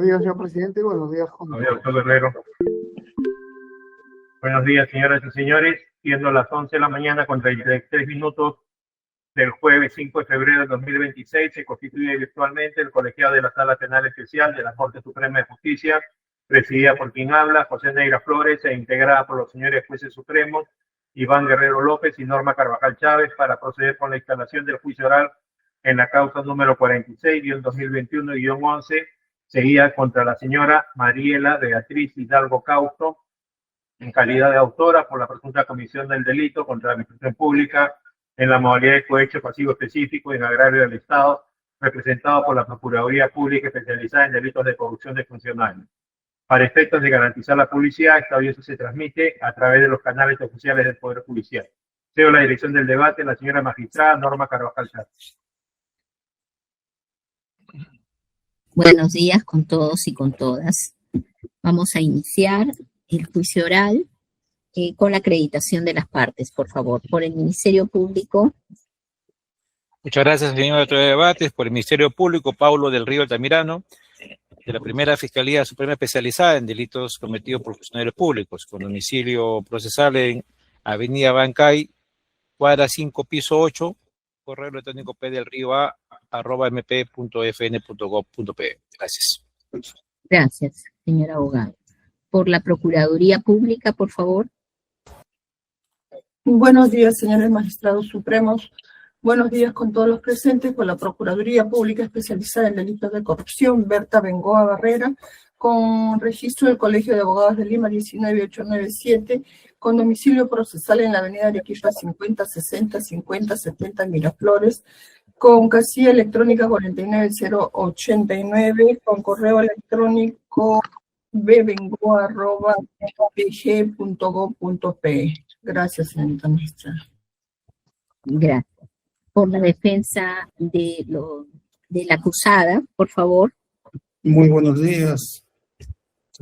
Buenos días, señor presidente. Buenos días, Buenos días, doctor Guerrero. Buenos días, señoras y señores. Siendo las 11 de la mañana con 33 minutos del jueves 5 de febrero de 2026, se constituye virtualmente el colegiado de la Sala Penal Especial de la Corte Suprema de Justicia, presidida por quien habla, José Neira Flores, e integrada por los señores jueces supremos Iván Guerrero López y Norma Carvajal Chávez, para proceder con la instalación del juicio oral en la causa número 46-2021-11, seguida contra la señora Mariela Beatriz Hidalgo Causto, en calidad de autora por la presunta comisión del delito contra la administración pública en la modalidad de cohecho pasivo específico en agravio del Estado, representado por la Procuraduría Pública Especializada en Delitos de Corrupción de Funcionarios. Para efectos de garantizar la publicidad, esta audiencia se transmite a través de los canales oficiales del Poder Judicial. Cedo la dirección del debate a la señora magistrada Norma Carvajal Chávez. Buenos días con todos y con todas. Vamos a iniciar el juicio oral con la acreditación de las partes, por favor. Por el Ministerio Público. Muchas gracias, señor de debates. Por el Ministerio Público, Paulo del Río Altamirano, de la Primera Fiscalía Suprema Especializada en Delitos Cometidos por Funcionarios Públicos, con domicilio procesal en Avenida Bancay, cuadra 5, piso 8, correo electrónico pdelriba@mp.fn.gov.pe. Gracias. Gracias, señor abogado. Por la Procuraduría Pública, por favor. Buenos días, señores magistrados supremos. Buenos días con todos los presentes. Por la Procuraduría Pública Especializada en Delitos de Corrupción, Berta Bengoa Barrera, con registro del Colegio de Abogados de Lima 19897, con domicilio procesal en la avenida Arequipa 5060-5070 Miraflores, con casilla electrónica 49089, con correo electrónico bbengoa@pg.gov.pe. Gracias, señorita magistrada. Gracias. Por la defensa de la acusada, por favor. Muy buenos días,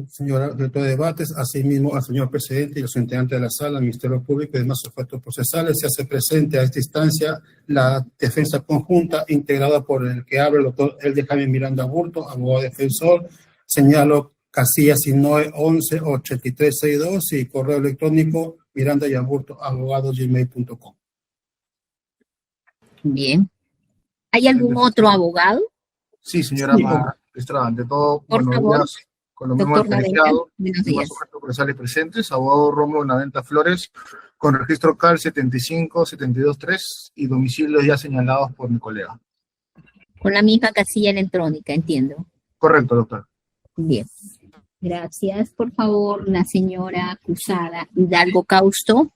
señora directora de debates, asimismo al señor presidente y los integrantes de la sala, al Ministerio Público y demás efectos procesales. Se hace presente a esta instancia la defensa conjunta integrada por el que habla el doctor Elder Jaime Miranda Aburto, abogado defensor. Señalo casilla 1911-8362 y correo electrónico mirandaaburto@gmail.com. Bien. ¿Hay algún otro abogado? Sí, señora magistrada, ante todo, por favor, días, con los mismos referenciados y más sujetos procesales presentes, abogado Rómulo Naventa Flores, con registro CAL 75723 y domicilios ya señalados por mi colega. Con la misma casilla electrónica, entiendo. Correcto, doctor. Bien. Gracias. Por favor, la señora acusada Hidalgo Causto,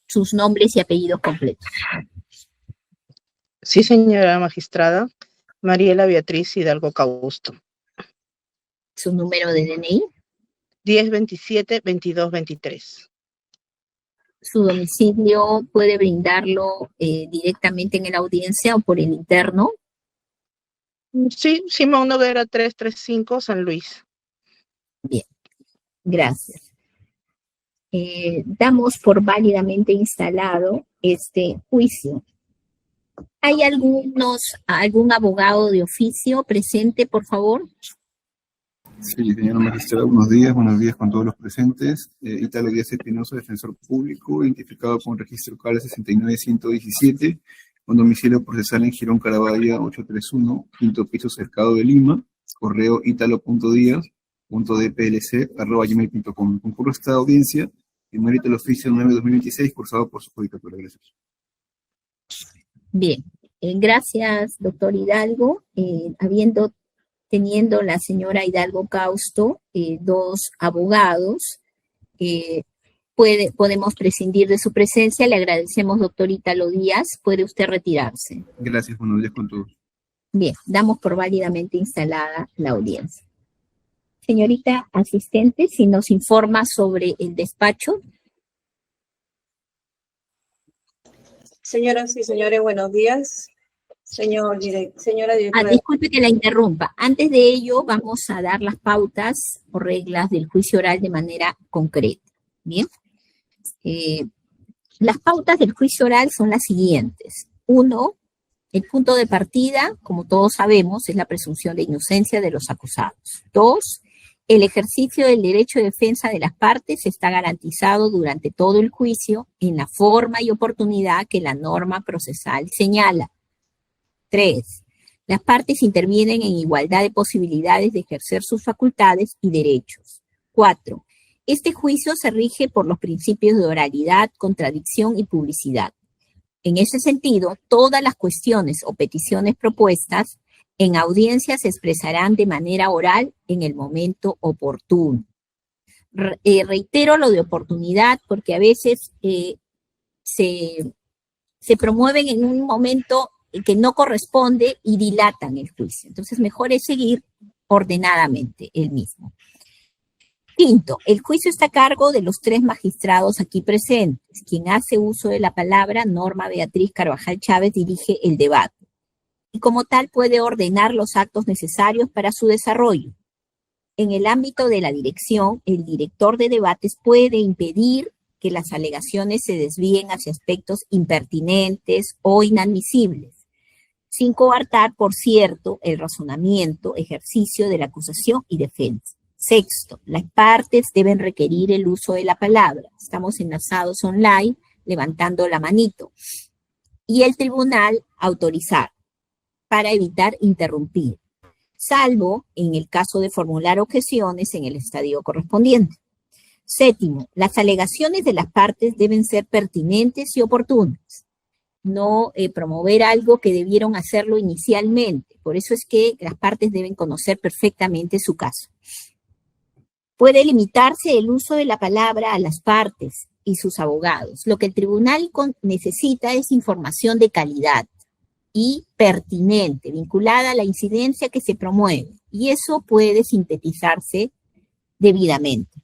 sus nombres y apellidos completos. Sí, señora magistrada. Mariela Beatriz Hidalgo Causto. ¿Su número de DNI? 1027-2223. ¿Su domicilio puede brindarlo directamente en la audiencia o por el interno? Sí, Simón Noguera 335, San Luis. Bien, gracias. Damos por válidamente instalado este juicio. ¿Hay algún abogado de oficio presente, por favor? Sí, señora magistrada, buenos días con todos los presentes. Ítalo Díaz Espinosa, defensor público, identificado con registro CAL 69117, con domicilio procesal en Girón Carabaya 831, quinto piso Cercado de Lima, correo italo.diaz.dplc@gmail.com. Concurro a esta audiencia en mérito del oficio 9-2026, cursado por su judicatura. Gracias. Bien, gracias, doctor Hidalgo. Teniendo la señora Hidalgo Causto dos abogados, podemos prescindir de su presencia. Le agradecemos, doctor Ítalo Díaz. Puede usted retirarse. Gracias, buenos días con todos. Bien, damos por válidamente instalada la audiencia. Señorita asistente, si nos informa sobre el despacho. Señoras y señores, buenos días. Señora directora. Disculpe que la interrumpa. Antes de ello, vamos a dar las pautas o reglas del juicio oral de manera concreta. Bien. Las pautas del juicio oral son las siguientes. 1. El punto de partida, como todos sabemos, es la presunción de inocencia de los acusados. 2, el ejercicio del derecho de defensa de las partes está garantizado durante todo el juicio en la forma y oportunidad que la norma procesal señala. 3, las partes intervienen en igualdad de posibilidades de ejercer sus facultades y derechos. 4, este juicio se rige por los principios de oralidad, contradicción y publicidad. En ese sentido, todas las cuestiones o peticiones propuestas en audiencia se expresarán de manera oral en el momento oportuno. Reitero lo de oportunidad porque a veces se promueven en un momento que no corresponde y dilatan el juicio. Entonces, mejor es seguir ordenadamente el mismo. 5, el juicio está a cargo de los 3 magistrados aquí presentes. Quien hace uso de la palabra, Norma Beatriz Carvajal Chávez, dirige el debate. Y como tal puede ordenar los actos necesarios para su desarrollo. En el ámbito de la dirección, el director de debates puede impedir que las alegaciones se desvíen hacia aspectos impertinentes o inadmisibles, sin coartar, por cierto, el razonamiento, ejercicio de la acusación y defensa. 6, las partes deben requerir el uso de la palabra. Estamos enlazados online, levantando la manito. Y el tribunal autorizar, para evitar interrumpir, salvo en el caso de formular objeciones en el estadio correspondiente. 7, las alegaciones de las partes deben ser pertinentes y oportunas. No promover algo que debieron hacerlo inicialmente. Por eso es que las partes deben conocer perfectamente su caso. Puede limitarse el uso de la palabra a las partes y sus abogados. Lo que el tribunal necesita es información de calidad y pertinente, vinculada a la incidencia que se promueve. Y eso puede sintetizarse debidamente.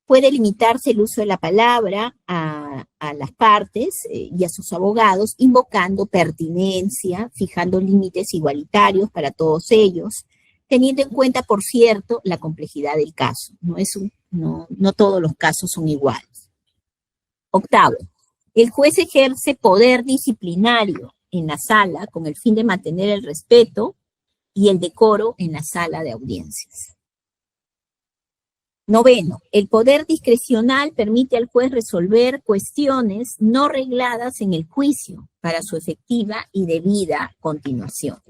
Puede limitarse el uso de la palabra a las partes y a sus abogados, invocando pertinencia, fijando límites igualitarios para todos ellos, teniendo en cuenta, por cierto, la complejidad del caso. No todos los casos son iguales. 8, el juez ejerce poder disciplinario en la sala con el fin de mantener el respeto y el decoro en la sala de audiencias. 9, el poder discrecional permite al juez resolver cuestiones no regladas en el juicio para su efectiva y debida continuación.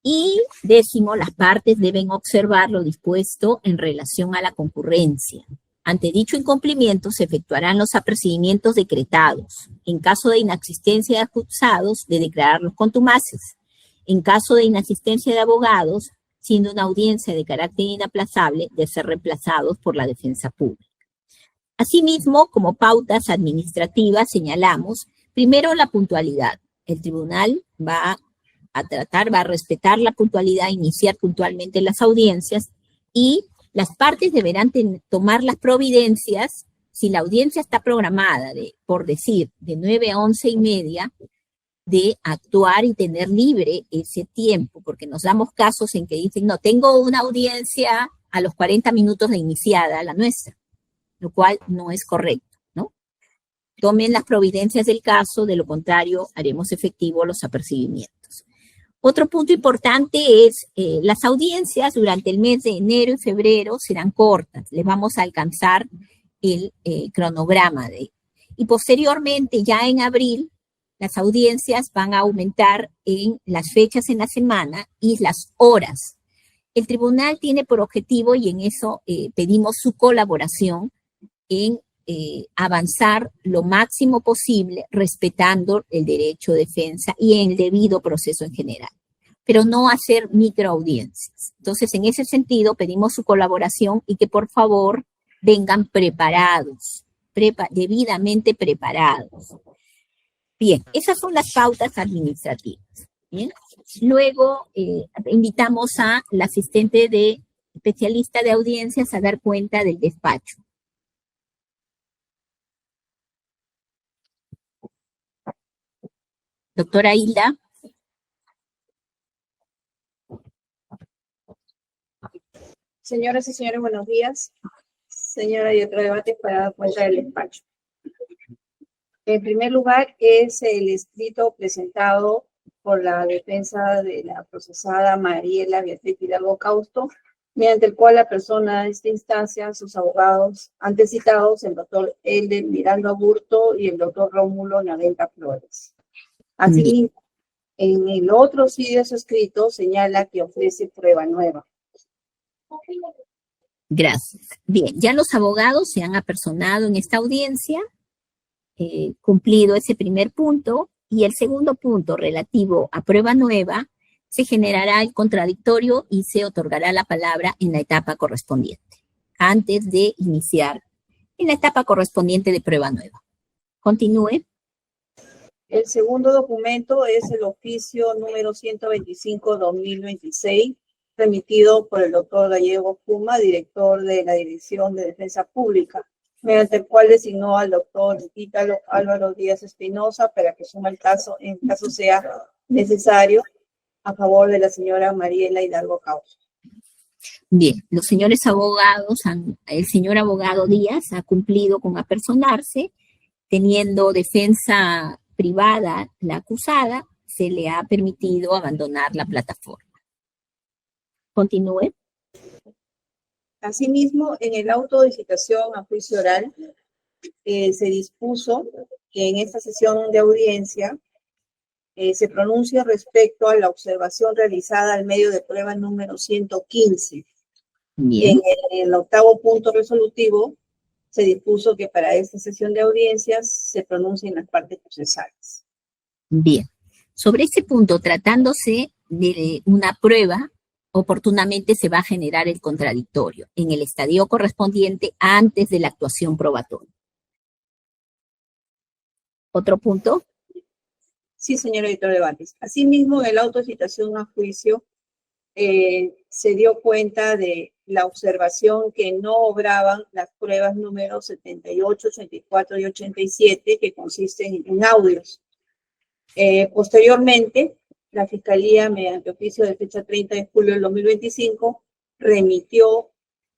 Y 10, las partes deben observar lo dispuesto en relación a la concurrencia. Ante dicho incumplimiento se efectuarán los apercibimientos decretados. En caso de inasistencia de acusados, de declararlos contumaces. En caso de inasistencia de abogados, siendo una audiencia de carácter inaplazable, de ser reemplazados por la defensa pública. Asimismo, como pautas administrativas señalamos, primero la puntualidad. El tribunal va a respetar la puntualidad, iniciar puntualmente las audiencias y las partes deberán tomar las providencias. Si la audiencia está programada, por decir, de 9 a 11:30, de actuar y tener libre ese tiempo, porque nos damos casos en que dicen, no, tengo una audiencia a los 40 minutos de iniciada la nuestra, lo cual no es correcto, ¿no? Tomen las providencias del caso, de lo contrario haremos efectivo los apercibimientos. Otro punto importante es, las audiencias durante el mes de enero y febrero serán cortas, les vamos a alcanzar el cronograma y posteriormente ya en abril, las audiencias van a aumentar en las fechas en la semana y las horas. El tribunal tiene por objetivo, y en eso pedimos su colaboración, en avanzar lo máximo posible respetando el derecho de defensa y el debido proceso en general, pero no hacer microaudiencias. Entonces, en ese sentido, pedimos su colaboración y que por favor vengan preparados, debidamente preparados. Bien, esas son las pautas administrativas. Bien. Luego invitamos a la asistente de especialista de audiencias a dar cuenta del despacho. Doctora Hilda. Señoras y señores, buenos días. Señora directora de debates, para dar cuenta del despacho. En primer lugar, es el escrito presentado por la defensa de la procesada Mariela Beatriz Hidalgo Causto, mediante el cual la persona de esta instancia, sus abogados antes citados, el doctor Elder Miranda Aburto y el doctor Rómulo Naventa Flores. Asimismo, en el otro sí de su escrito señala que ofrece prueba nueva. Gracias. Bien, ya los abogados se han apersonado en esta audiencia, cumplido ese primer punto, y el segundo punto relativo a prueba nueva, se generará el contradictorio y se otorgará la palabra en la etapa correspondiente, antes de iniciar en la etapa correspondiente de prueba nueva. Continúe. El segundo documento es el oficio número 125/2026, remitido por el doctor Gallego Puma, director de la Dirección de Defensa Pública, mediante el cual designó al doctor Ítalo Álvaro Díaz Espinosa para que suma el caso, en caso sea necesario, a favor de la señora Mariela Hidalgo Causto. Bien, los señores abogados, el señor abogado Díaz ha cumplido con apersonarse, teniendo defensa privada la acusada, se le ha permitido abandonar la plataforma. Continúe. Asimismo, en el auto de citación a juicio oral, se dispuso que en esta sesión de audiencia se pronuncie respecto a la observación realizada al medio de prueba número 115. Bien. Y en el octavo punto resolutivo se dispuso que para esta sesión de audiencias se pronuncien las partes procesales. Bien. Sobre este punto, tratándose de una prueba, oportunamente se va a generar el contradictorio en el estadio correspondiente antes de la actuación probatoria. ¿Otro punto? Sí, señor editor de Batis. Asimismo, en el auto de citación a juicio se dio cuenta de la observación que no obraban las pruebas números 78, 84 y 87, que consisten en audios. Posteriormente, la Fiscalía, mediante oficio de fecha 30 de julio del 2025, remitió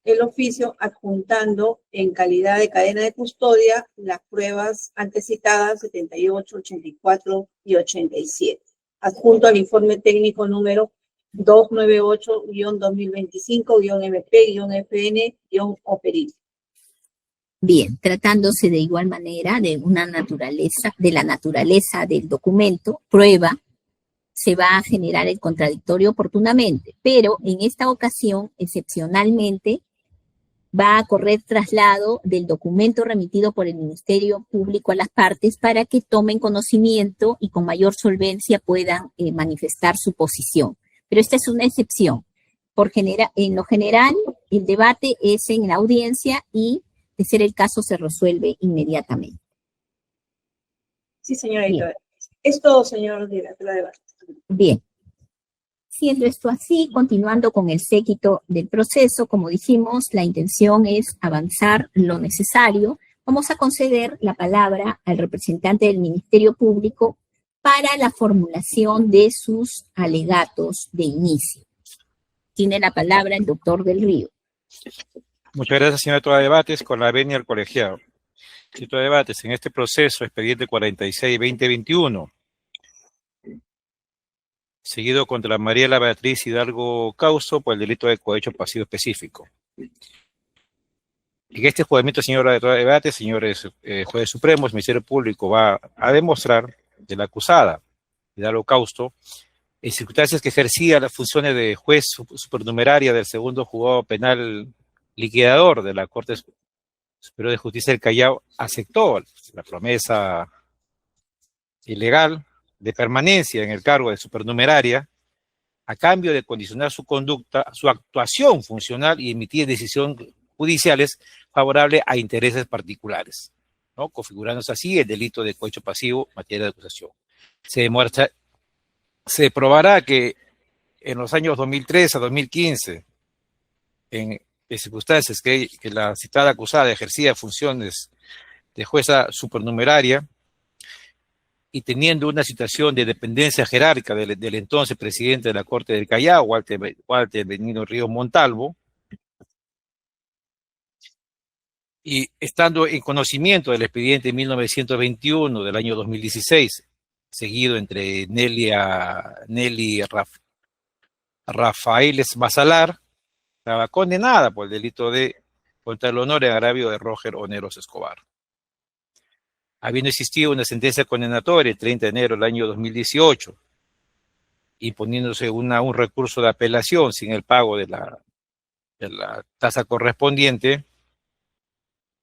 el oficio adjuntando en calidad de cadena de custodia las pruebas antes citadas 78, 84 y 87, adjunto al informe técnico número 298-2025-MP-FN-OPERIL. Bien, tratándose de igual manera de una naturaleza, de la naturaleza del documento, prueba, se va a generar el contradictorio oportunamente, pero en esta ocasión, excepcionalmente, va a correr traslado del documento remitido por el Ministerio Público a las partes para que tomen conocimiento y con mayor solvencia puedan manifestar su posición. Pero esta es una excepción. En lo general, el debate es en la audiencia y, de ser el caso, se resuelve inmediatamente. Sí, señora editora. Es todo, señor director de debate. Bien. Siendo esto así, continuando con el séquito del proceso, como dijimos, la intención es avanzar lo necesario. Vamos a conceder la palabra al representante del Ministerio Público para la formulación de sus alegatos de inicio. Tiene la palabra el doctor Del Río. Muchas gracias, señor director de debates, con la venia al colegiado. Director de debates, en este proceso, expediente 46-2021, seguido contra Mariela Beatriz Hidalgo Causto por el delito de cohecho pasivo específico. En este juzgamiento, señor director de debate, señores jueces supremos, el Ministerio Público va a demostrar de la acusada Hidalgo Causto, en circunstancias que ejercía las funciones de juez supernumeraria del segundo juzgado penal liquidador de la Corte Superior de Justicia del Callao, aceptó la promesa ilegal de permanencia en el cargo de supernumeraria a cambio de condicionar su conducta, su actuación funcional y emitir decisiones judiciales favorables a intereses particulares, ¿no? Configurándose así el delito de cohecho pasivo en materia de acusación. Se probará que en los años 2003 a 2015, en circunstancias que la citada acusada ejercía funciones de jueza supernumeraria, y teniendo una situación de dependencia jerárquica del entonces presidente de la Corte del Callao, Walter Benigno Ríos Montalvo, y estando en conocimiento del expediente 1921 del año 2016, seguido entre Nelly Rafaeles Basalar, estaba condenada por el delito de contra el honor y agravio de Roger Oneros Escobar. Habiendo existido una sentencia condenatoria el 30 de enero del año 2018, imponiéndose un recurso de apelación sin el pago de la tasa correspondiente,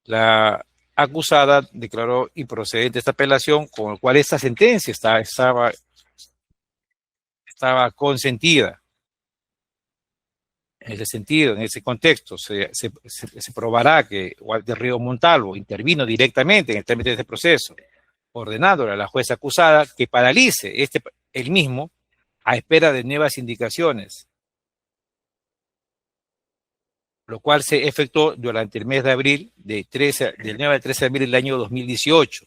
la acusada declaró improcedente esta apelación, con lo cual esta sentencia estaba consentida. En ese sentido, en ese contexto, se probará que Walter Ríos Montalvo intervino directamente en el trámite de este proceso, ordenándole a la jueza acusada que paralice el mismo a espera de nuevas indicaciones, lo cual se efectuó durante el mes de abril, del 9 al 13 de abril del año 2018,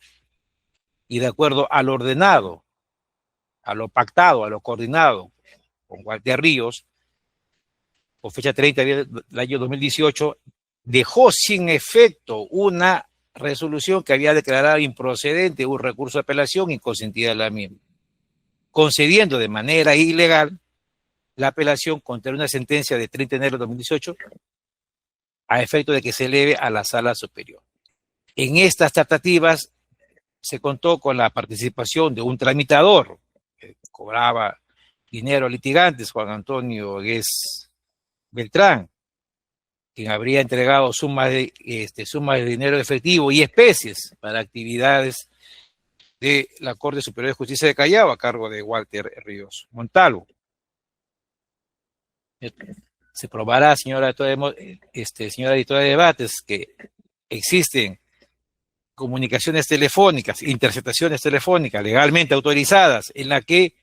y de acuerdo a lo ordenado, a lo pactado, a lo coordinado con Walter Ríos, con fecha 30 de abril del año 2018, dejó sin efecto una resolución que había declarado improcedente un recurso de apelación inconsentida de la misma, concediendo de manera ilegal la apelación contra una sentencia de 30 de enero de 2018 a efecto de que se eleve a la sala superior. En estas tratativas se contó con la participación de un tramitador que cobraba dinero a litigantes, Juan Antonio Gués Beltrán, quien habría entregado sumas de dinero efectivo y especies para actividades de la Corte Superior de Justicia de Callao a cargo de Walter Ríos Montalvo. Se probará, señora editora de debates, que existen comunicaciones telefónicas, interceptaciones telefónicas legalmente autorizadas en la que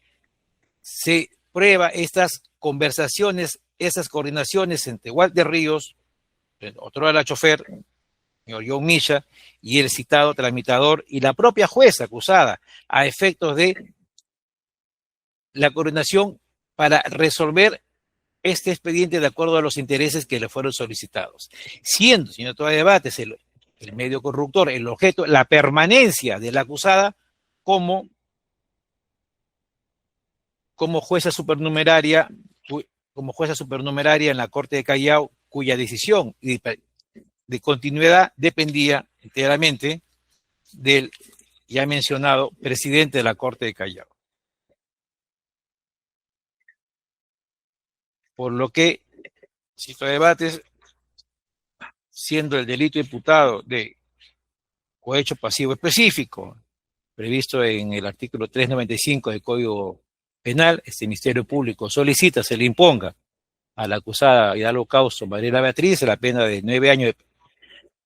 se prueba estas conversaciones, esas coordinaciones entre Walter Ríos, otro de la chofer, señor John Misha, y el citado tramitador y la propia jueza acusada a efectos de la coordinación para resolver este expediente de acuerdo a los intereses que le fueron solicitados. Siendo, señor editora de debates, el medio corruptor, el objeto, la permanencia de la acusada como jueza supernumeraria en la Corte de Callao, cuya decisión de continuidad dependía enteramente del ya mencionado presidente de la Corte de Callao. Por lo que, cito debates, siendo el delito imputado de cohecho pasivo específico, previsto en el artículo 395 del Código Penal, este Ministerio Público solicita se le imponga a la acusada Hidalgo Causto Mariela Beatriz la pena de 9 años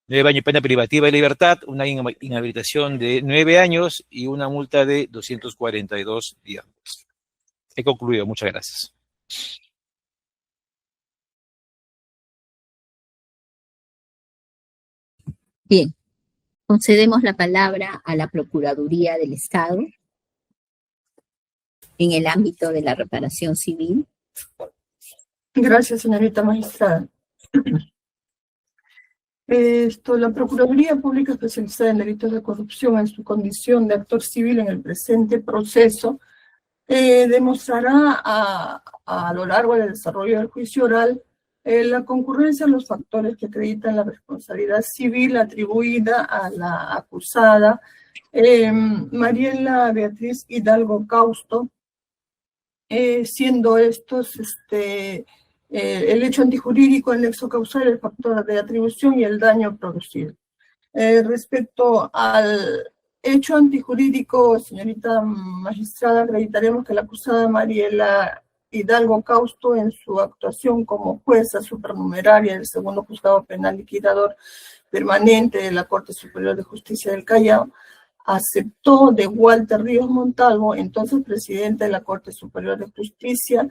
de pena privativa de libertad, una inhabilitación de 9 años y una multa de 242 días. He concluido, muchas gracias. Bien, concedemos la palabra a la Procuraduría del Estado en el ámbito de la reparación civil. Gracias, señorita magistrada. La Procuraduría Pública Especializada en Delitos de Corrupción, en su condición de actor civil en el presente proceso, demostrará a lo largo del desarrollo del juicio oral la concurrencia de los factores que acreditan la responsabilidad civil atribuida a la acusada Mariela Beatriz Hidalgo Causto, siendo estos el hecho antijurídico, el nexo causal, el factor de atribución y el daño producido. Respecto al hecho antijurídico, señorita magistrada, acreditaremos que la acusada Mariela Hidalgo Causto, en su actuación como jueza supernumeraria del segundo juzgado penal liquidador permanente de la Corte Superior de Justicia del Callao, aceptó de Walter Ríos Montalvo, entonces presidente de la Corte Superior de Justicia,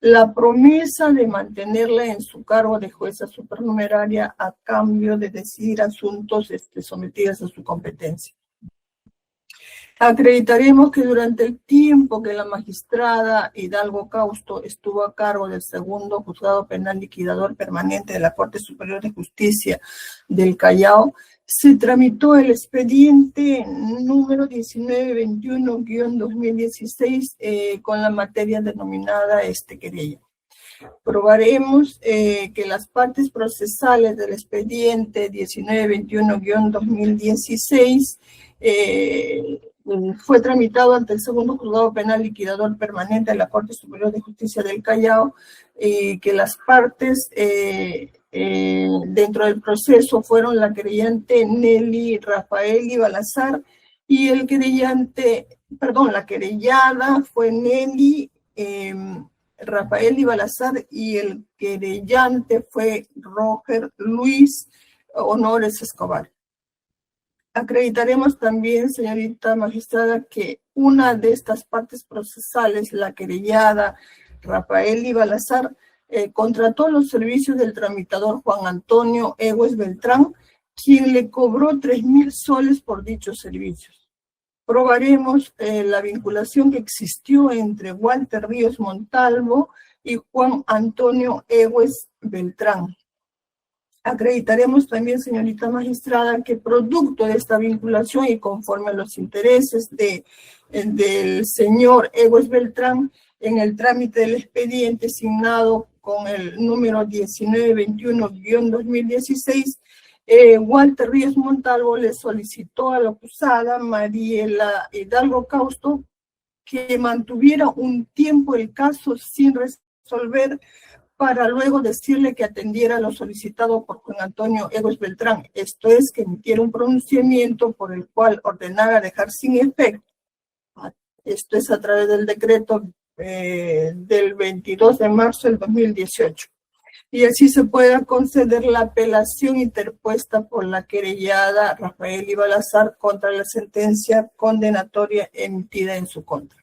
la promesa de mantenerla en su cargo de jueza supernumeraria a cambio de decidir asuntos sometidos a su competencia. Acreditaremos que durante el tiempo que la magistrada Hidalgo Causto estuvo a cargo del segundo juzgado penal liquidador permanente de la Corte Superior de Justicia del Callao, se tramitó el expediente número 1921-2016 con la materia denominada querella. Probaremos que las partes procesales del expediente 1921-2016 fue tramitado ante el segundo juzgado penal liquidador permanente de la Corte Superior de Justicia del Callao, que las partes dentro del proceso fueron la querellante Nelly Rafaeli Balazar y la querellada fue Nelly Rafaeli Balazar y el querellante fue Roger Luis Honores Escobar. Acreditaremos también, señorita magistrada, que una de estas partes procesales, la querellada Rafaeli Balazar, contrató los servicios del tramitador Juan Antonio Egues Beltrán, quien le cobró 3,000 soles por dichos servicios. Probaremos la vinculación que existió entre Walter Ríos Montalvo y Juan Antonio Egues Beltrán. Acreditaremos también, señorita magistrada, que producto de esta vinculación y conforme a los intereses del señor Egues Beltrán, en el trámite del expediente asignado con el número 1921-2016, Walter Ríos Montalvo le solicitó a la acusada Mariela Hidalgo Causto que mantuviera un tiempo el caso sin resolver para luego decirle que atendiera lo solicitado por Juan Antonio Egues Beltrán, esto es, que emitiera un pronunciamiento por el cual ordenara dejar sin efecto, esto es a través del decreto del 22 de marzo del 2018, y así se pueda conceder la apelación interpuesta por la querellada Rafaeli Balazar contra la sentencia condenatoria emitida en su contra.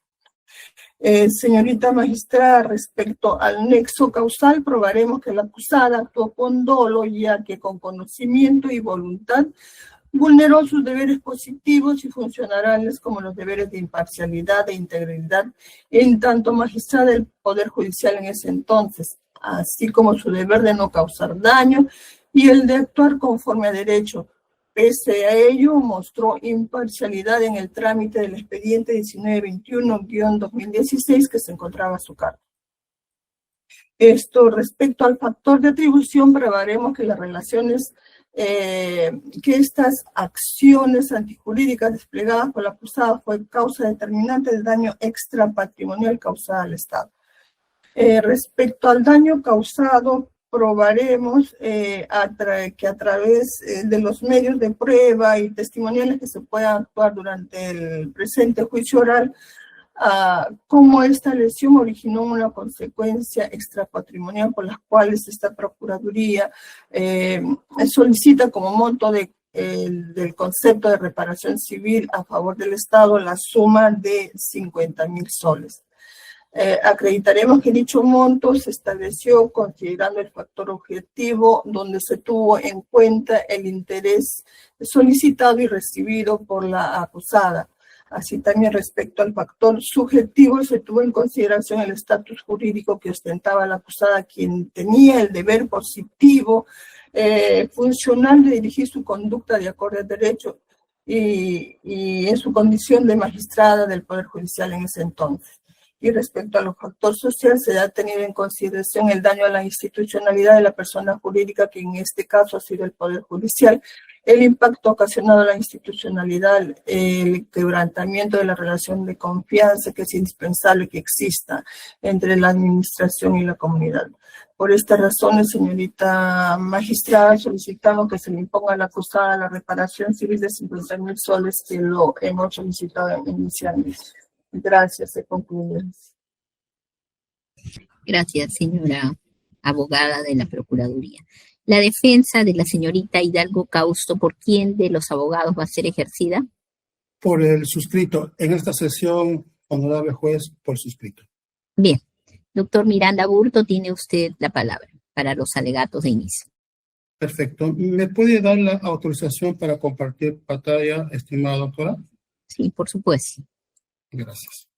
Señorita magistrada, respecto al nexo causal, probaremos que la acusada actuó con dolo, ya que con conocimiento y voluntad vulneró sus deberes positivos y funcionales como los deberes de imparcialidad e integridad, en tanto magistrada del Poder Judicial en ese entonces, así como su deber de no causar daño y el de actuar conforme a derecho. Pese a ello, mostró imparcialidad en el trámite del expediente 1921-2016 que se encontraba a su cargo. Respecto al factor de atribución, probaremos que las relaciones, que estas acciones antijurídicas desplegadas por la acusada fue causa determinante del daño extrapatrimonial causado al Estado. Respecto al daño causado, probaremos que a través de los medios de prueba y testimoniales que se puedan actuar durante el presente juicio oral, cómo esta lesión originó una consecuencia extrapatrimonial por las cuales esta Procuraduría solicita como monto del concepto de reparación civil a favor del Estado la suma de 50,000 soles. Acreditaremos que dicho monto se estableció considerando el factor objetivo donde se tuvo en cuenta el interés solicitado y recibido por la acusada. Así también respecto al factor subjetivo se tuvo en consideración el estatus jurídico que ostentaba la acusada, quien tenía el deber positivo funcional de dirigir su conducta de acuerdo al derecho y en su condición de magistrada del Poder Judicial en ese entonces. Y respecto a los factores sociales, se ha tenido en consideración el daño a la institucionalidad de la persona jurídica, que en este caso ha sido el Poder Judicial, el impacto ocasionado a la institucionalidad, el quebrantamiento de la relación de confianza que es indispensable que exista entre la administración y la comunidad. Por estas razones, señorita magistrada, solicitamos que se le imponga a la acusada la reparación civil de 50,000 soles que lo hemos solicitado inicialmente. Gracias, se concluye. Gracias, señora abogada de la Procuraduría. La defensa de la señorita Hidalgo Causto, ¿por quién de los abogados va a ser ejercida? Por el suscrito. En esta sesión, honorable juez, por suscrito. Bien. Doctor Miranda Burto, tiene usted la palabra para los alegatos de inicio. Perfecto. ¿Me puede dar la autorización para compartir pantalla, estimada doctora? Sí, por supuesto. Gracias.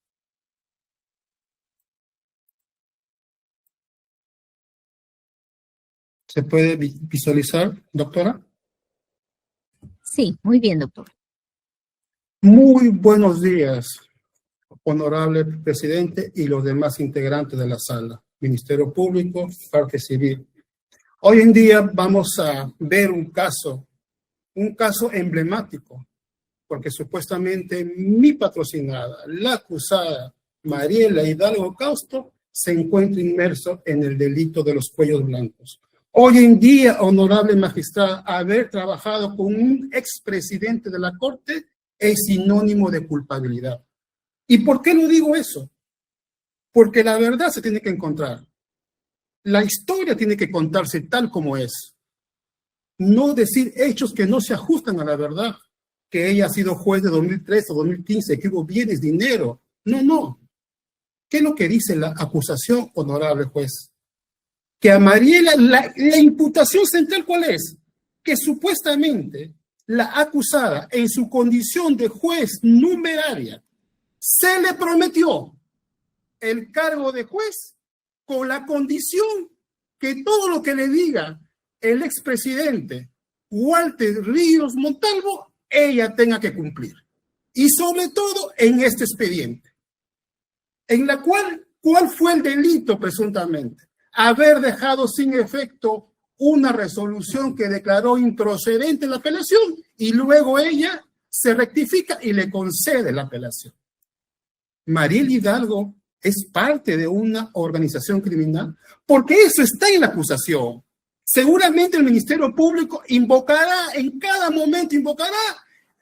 ¿Se puede visualizar, doctora? Sí, muy bien, doctor. Muy buenos días, honorable presidente y los demás integrantes de la sala, Ministerio Público, Parte Civil. Hoy en día vamos a ver un caso emblemático, porque supuestamente mi patrocinada, la acusada Mariela Hidalgo Causto, se encuentra inmerso en el delito de los cuellos blancos. Hoy en día, honorable magistrada, haber trabajado con un expresidente de la Corte es sinónimo de culpabilidad. ¿Y por qué lo digo eso? Porque la verdad se tiene que encontrar. La historia tiene que contarse tal como es. No decir hechos que no se ajustan a la verdad, que ella ha sido juez de 2013 o 2015, que hubo bienes, dinero. No. ¿Qué es lo que dice la acusación, honorable juez? Que a Mariela, la imputación central, ¿cuál es? Que supuestamente la acusada, en su condición de juez numeraria, se le prometió el cargo de juez con la condición que todo lo que le diga el expresidente Walter Ríos Montalvo, ella tenga que cumplir. Y sobre todo en este expediente, en la cual, ¿cuál fue el delito presuntamente? Haber dejado sin efecto una resolución que declaró improcedente la apelación y luego ella se rectifica y le concede la apelación. Mariela Hidalgo es parte de una organización criminal, porque eso está en la acusación. Seguramente el Ministerio Público invocará, en cada momento invocará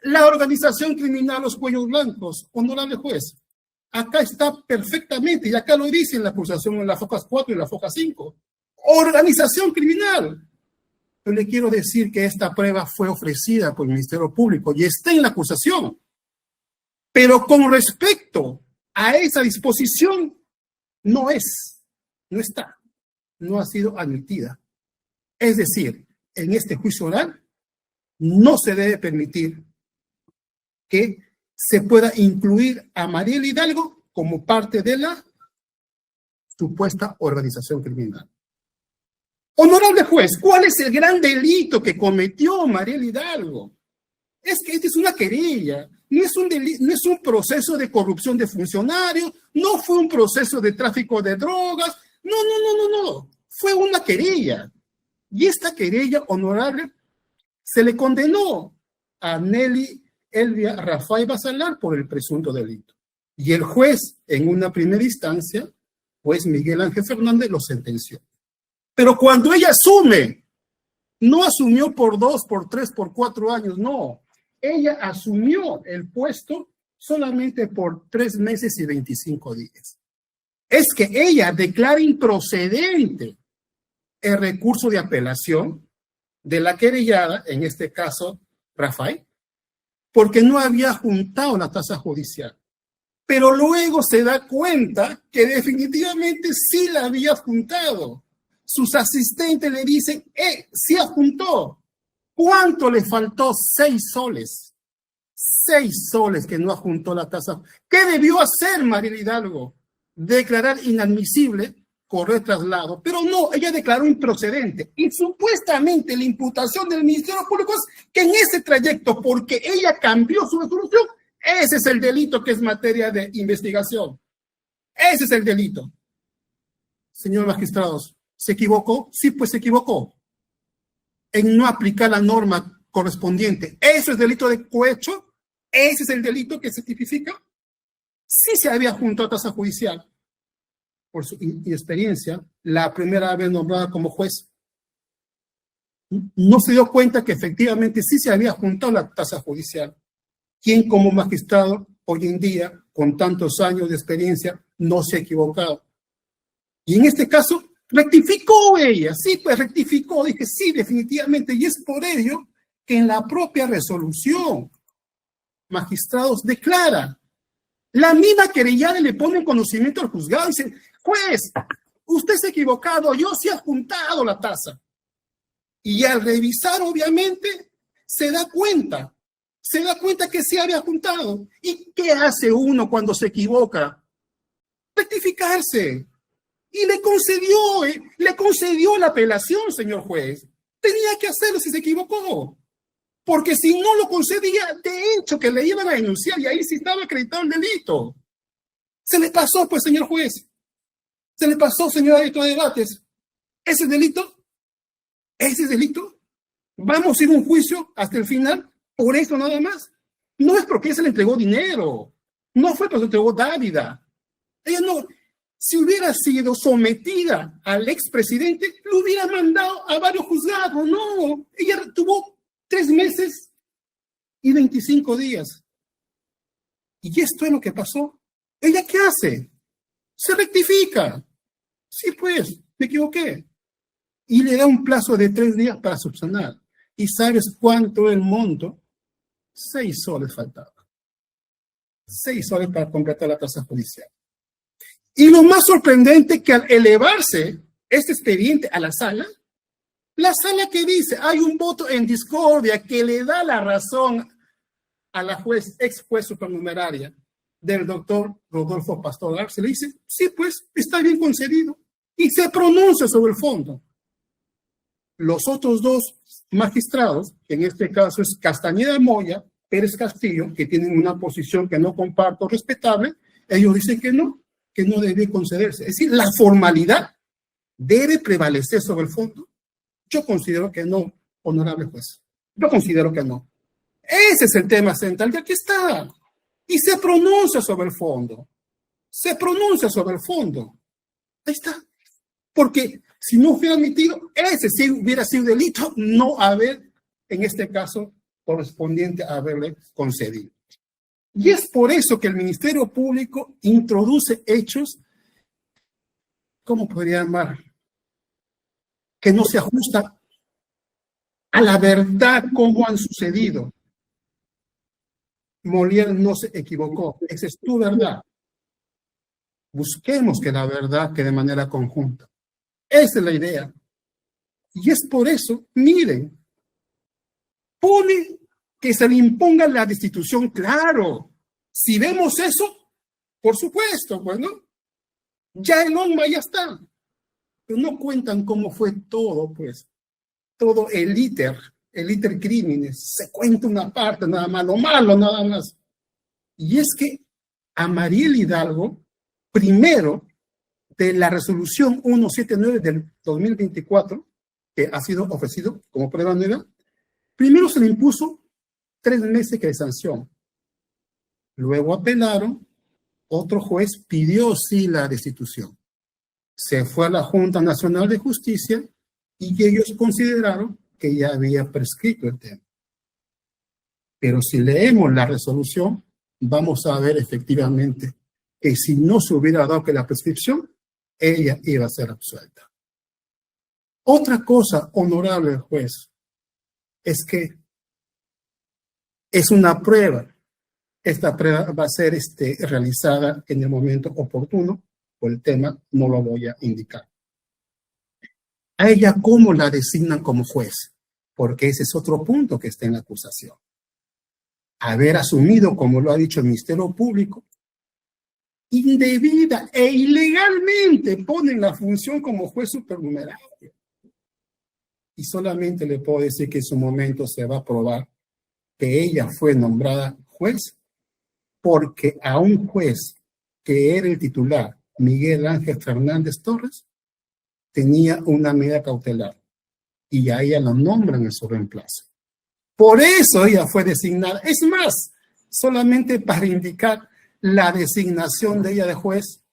la organización criminal Los Cuellos Blancos, honorable juez. Acá está perfectamente, y acá lo dice en la acusación en la FOCAS 4 y la FOCAS 5. Organización criminal. Yo le quiero decir que esta prueba fue ofrecida por el Ministerio Público y está en la acusación. Pero con respecto a esa disposición, no está, no ha sido admitida. Es decir, en este juicio oral no se debe permitir que se pueda incluir a Mariela Hidalgo como parte de la supuesta organización criminal. Honorable juez, ¿cuál es el gran delito que cometió Mariela Hidalgo? Es que esta es una querella, no es un proceso de corrupción de funcionarios, no fue un proceso de tráfico de drogas, no, fue una querella. Y esta querella, honorable, se le condenó a Nelly Elvia Rafael Basalar por el presunto delito. Y el juez, en una primera instancia, juez Miguel Ángel Fernández, lo sentenció. Pero cuando ella asume, no asumió por 2, por 3, por 4 años, no. Ella asumió el puesto solamente por 3 meses y 25 días. Es que ella declara improcedente el recurso de apelación de la querellada, en este caso, Rafael, porque no había juntado la tasa judicial. Pero luego se da cuenta que definitivamente sí la había juntado. Sus asistentes le dicen, sí adjuntó. ¿Cuánto le faltó? 6 soles. 6 soles que no adjuntó la tasa. ¿Qué debió hacer Mariela Hidalgo? Declarar inadmisible, correr traslado. Pero no, ella declaró improcedente. Y supuestamente la imputación del Ministerio Público es que en ese trayecto, porque ella cambió su resolución, ese es el delito que es materia de investigación. Ese es el delito. Señores magistrados, ¿se equivocó? Sí, pues se equivocó en no aplicar la norma correspondiente. ¿Eso es delito de cohecho? ¿Ese es el delito que se tipifica? Sí se había juntado a tasa judicial. Por su experiencia, la primera vez nombrada como juez, no se dio cuenta que efectivamente sí se había juntado la tasa judicial. Quien como magistrado, hoy en día, con tantos años de experiencia, no se ha equivocado. Y en este caso, rectificó ella, sí, pues rectificó, dije, sí, definitivamente, y es por ello que en la propia resolución, magistrados declaran, la misma querellada le pone en conocimiento al juzgado y dice, juez, usted se ha equivocado, yo sí he adjuntado la tasa. Y al revisar, obviamente, se da cuenta Se da cuenta que se había juntado. ¿Y qué hace uno cuando se equivoca? Rectificarse. Y le concedió la apelación, señor juez. Tenía que hacerlo si se equivocó. Porque si no lo concedía, de hecho que le iban a denunciar y ahí sí estaba acreditado el delito. Se le pasó, pues, señor juez. Se le pasó, señor director de debates. ¿Ese delito? ¿Ese delito? ¿Vamos a ir a un juicio hasta el final? ¿Por eso nada más? No es porque se le entregó dinero. No fue porque se le entregó dávida. Ella no... Si hubiera sido sometida al expresidente, lo hubiera mandado a varios juzgados. No, ella tuvo 3 meses y 25 días. Y esto es lo que pasó. ¿Ella qué hace? Se rectifica. Sí, pues, me equivoqué. Y le da un plazo de 3 días para subsanar. ¿Y sabes cuánto es el monto? 6 soles faltaban. 6 soles para completar la tasa judicial. Y lo más sorprendente que al elevarse este expediente a la sala que dice, hay un voto en discordia que le da la razón a la ex juez supernumeraria del doctor Rodolfo Pastor Arce, le dice, sí, pues, está bien concedido. Y se pronuncia sobre el fondo. Los otros 2 magistrados, que en este caso es Castañeda Moya, Pérez Castillo, que tienen una posición que no comparto respetable, ellos dicen que no debe concederse. Es decir, la formalidad debe prevalecer sobre el fondo. Yo considero que no, honorable juez. Yo considero que no. Ese es el tema central, y aquí está. Y se pronuncia sobre el fondo. Se pronuncia sobre el fondo. Ahí está. Porque si no hubiera admitido, ese sí hubiera sido delito no haber, en este caso, correspondiente a haberle concedido. Y es por eso que el Ministerio Público introduce hechos, ¿cómo podría llamar? Que no se ajustan a la verdad como han sucedido. Molière no se equivocó, esa es tu verdad. Busquemos que la verdad quede de manera conjunta. Esa es la idea. Y es por eso, miren, pone que se le imponga la destitución, claro. Si vemos eso, por supuesto, pues, ¿no? Ya el ONMA ya está. Pero no cuentan cómo fue todo, pues. Todo el íter crímenes. Se cuenta una parte, nada más, lo malo, nada más. Y es que a Mariel Hidalgo, primero, de la resolución 179 del 2024, que ha sido ofrecido como prueba nueva, primero se le impuso 3 meses de sanción. Luego apelaron, otro juez pidió sí la destitución. Se fue a la Junta Nacional de Justicia y ellos consideraron que ya había prescrito el tema. Pero si leemos la resolución, vamos a ver efectivamente que si no se hubiera dado que la prescripción, ella iba a ser absuelta. Otra cosa, honorable juez, es que es una prueba. Esta prueba va a ser realizada en el momento oportuno, por el tema no lo voy a indicar. A ella, ¿cómo la designan como juez? Porque ese es otro punto que está en la acusación. Haber asumido, como lo ha dicho el Ministerio Público, indebida e ilegalmente ponen la función como juez supernumerario. Y solamente le puedo decir que en su momento se va a probar que ella fue nombrada juez porque a un juez que era el titular, Miguel Ángel Fernández Torres, tenía una medida cautelar y a ella la nombran en su reemplazo. Por eso ella fue designada. Es más, solamente para indicar la designación de ella de juez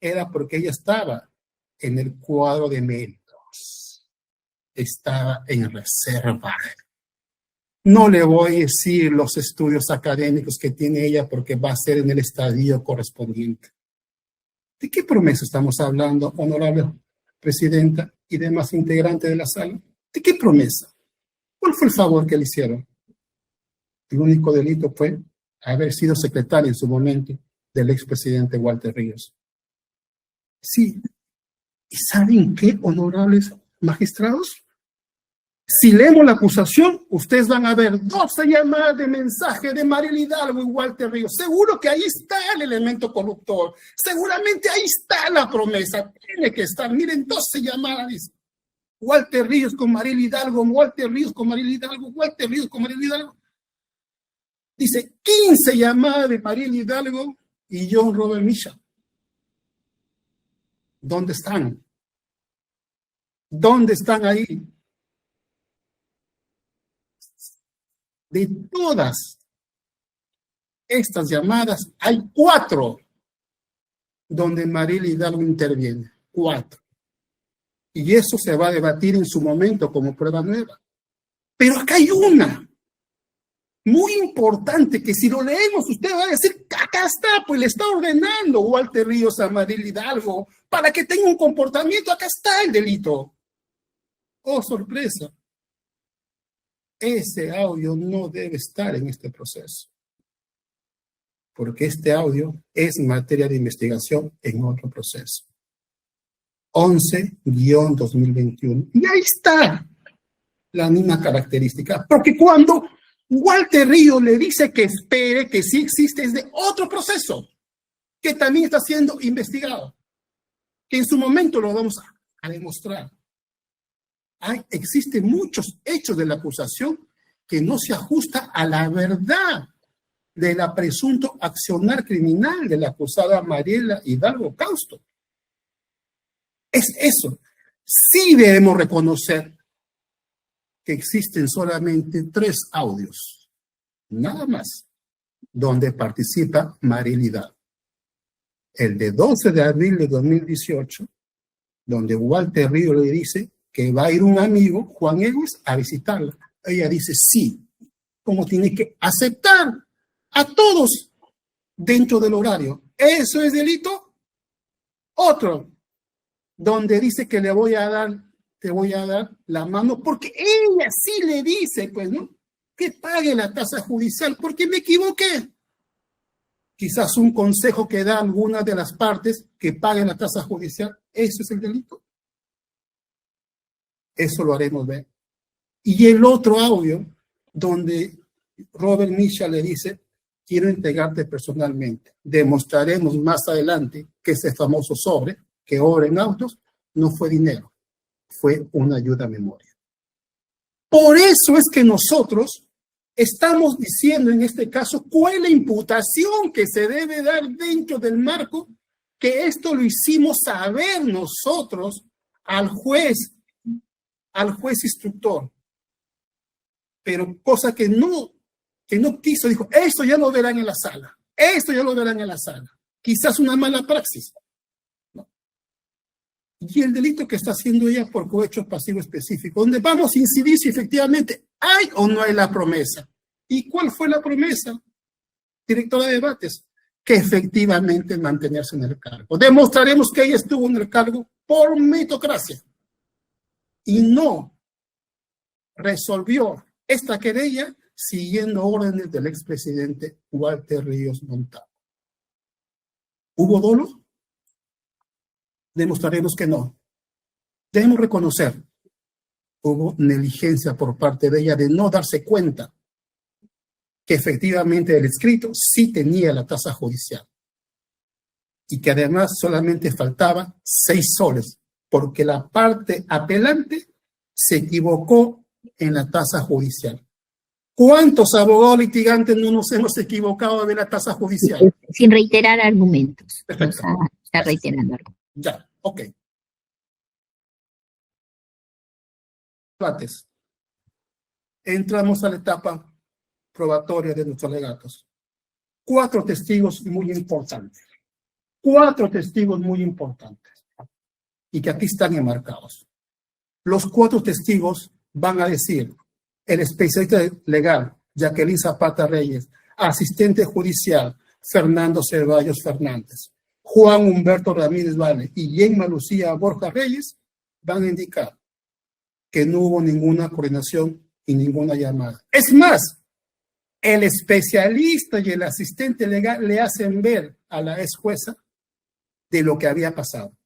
era porque ella estaba en el cuadro de méritos. Estaba en reserva. No le voy a decir los estudios académicos que tiene ella porque va a ser en el estadio correspondiente. ¿De qué promesa estamos hablando, honorable presidenta y demás integrantes de la sala? ¿De qué promesa? ¿Cuál fue el favor que le hicieron? El único delito fue haber sido secretario en su momento del expresidente Walter Ríos. Sí. ¿Y saben qué, honorables magistrados? Si leemos la acusación, ustedes van a ver 12 llamadas de mensaje de Mariela Hidalgo y Walter Ríos. Seguro que ahí está el elemento corruptor. Seguramente ahí está la promesa. Tiene que estar. Miren, 12 llamadas. Dice. Walter Ríos con Mariela Hidalgo, Walter Ríos con Mariela Hidalgo, Walter Ríos con Mariela Hidalgo. Dice 15 llamadas de Mariela Hidalgo y John Robert Mitchell. ¿Dónde están? ¿Dónde están ahí? De todas estas llamadas, hay 4 donde Mariela Hidalgo interviene. 4. Y eso se va a debatir en su momento como prueba nueva. Pero acá hay una muy importante que si lo leemos usted va a decir, acá está, pues le está ordenando Walter Ríos a Mariela Hidalgo para que tenga un comportamiento, acá está el delito. Oh, sorpresa. Ese audio no debe estar en este proceso, porque este audio es materia de investigación en otro proceso. 11-2021. Y ahí está la misma característica, porque cuando Walter Ríos le dice que espere, que sí existe, es de otro proceso, que también está siendo investigado, que en su momento lo vamos a demostrar. Existen muchos hechos de la acusación que no se ajusta a la verdad de la presunto accionar criminal de la acusada Mariela Hidalgo Causto. Es eso. Sí debemos reconocer que existen solamente 3 audios, nada más, donde participa Mariela Hidalgo. El de 12 de abril de 2018, donde Walter Ríos le dice que va a ir un amigo, Juan Egues, a visitarla. Ella dice sí, como tiene que aceptar a todos dentro del horario. ¿Eso es delito? Otro, donde dice que te voy a dar la mano, porque ella sí le dice, pues, ¿no? Que pague la tasa judicial, porque me equivoqué. Quizás un consejo que da alguna de las partes que pague la tasa judicial, ¿eso es el delito? Eso lo haremos ver. Y el otro audio, donde Robert Mitchell le dice, quiero entregarte personalmente. Demostraremos más adelante que ese famoso sobre, que obra en autos, no fue dinero, fue una ayuda a memoria. Por eso es que nosotros estamos diciendo en este caso cuál es la imputación que se debe dar dentro del marco, que esto lo hicimos saber nosotros al juez instructor, pero cosa que no quiso, dijo, esto ya lo verán en la sala, quizás una mala praxis, ¿no? Y el delito que está haciendo ella por cohecho pasivo específico, donde vamos a incidir si efectivamente hay o no hay la promesa. ¿Y cuál fue la promesa? Directora de debates, que efectivamente mantenerse en el cargo. Demostraremos que ella estuvo en el cargo por meritocracia y no resolvió esta querella siguiendo órdenes del expresidente Walter Ríos Montalvo. ¿Hubo dolo? Demostraremos que no. Debemos reconocer, hubo negligencia por parte de ella de no darse cuenta que efectivamente el escrito sí tenía la tasa judicial y que además solamente faltaban 6 soles, porque la parte apelante se equivocó en la tasa judicial. ¿Cuántos abogados litigantes no nos hemos equivocado de la tasa judicial? Sin reiterar argumentos. Perfecto. Está reiterando argumentos. Ya, ok. Entramos a la etapa probatoria de nuestros alegatos. 4 testigos muy importantes. 4 testigos muy importantes. Y que aquí están enmarcados. Los 4 testigos van a decir, el especialista legal, Jacqueline Zapata Reyes, asistente judicial, Fernando Ceballos Fernández, Juan Humberto Ramírez Vale y Gemma Lucía Borja Reyes, van a indicar que no hubo ninguna coordinación y ninguna llamada. Es más, el especialista y el asistente legal le hacen ver a la ex jueza de lo que había pasado.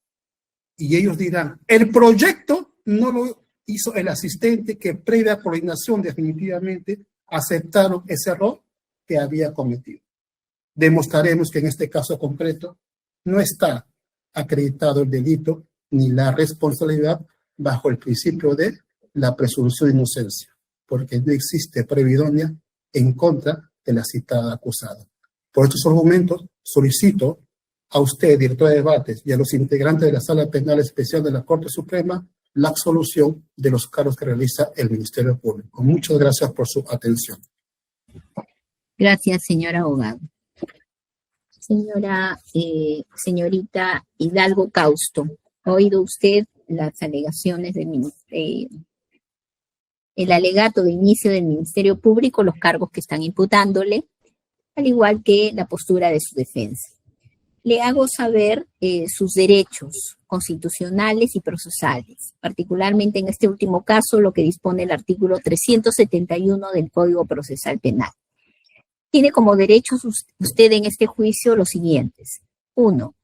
Y ellos dirán, el proyecto no lo hizo el asistente que previa coordinación definitivamente aceptaron ese error que había cometido. Demostraremos que en este caso concreto no está acreditado el delito ni la responsabilidad bajo el principio de la presunción de inocencia, porque no existe prueba idónea en contra de la citada acusada. Por estos argumentos, solicito a usted, director de debates, y a los integrantes de la Sala Penal Especial de la Corte Suprema la absolución de los cargos que realiza el Ministerio Público. Muchas gracias por su atención. Gracias, señora abogado. Señorita Hidalgo Causto, ¿ha oído usted las alegaciones del el alegato de inicio del Ministerio Público, los cargos que están imputándole, al igual que la postura de su defensa? Le hago saber sus derechos constitucionales y procesales, particularmente en este último caso lo que dispone el artículo 371 del Código Procesal Penal. Tiene como derechos usted en este juicio los siguientes. 1.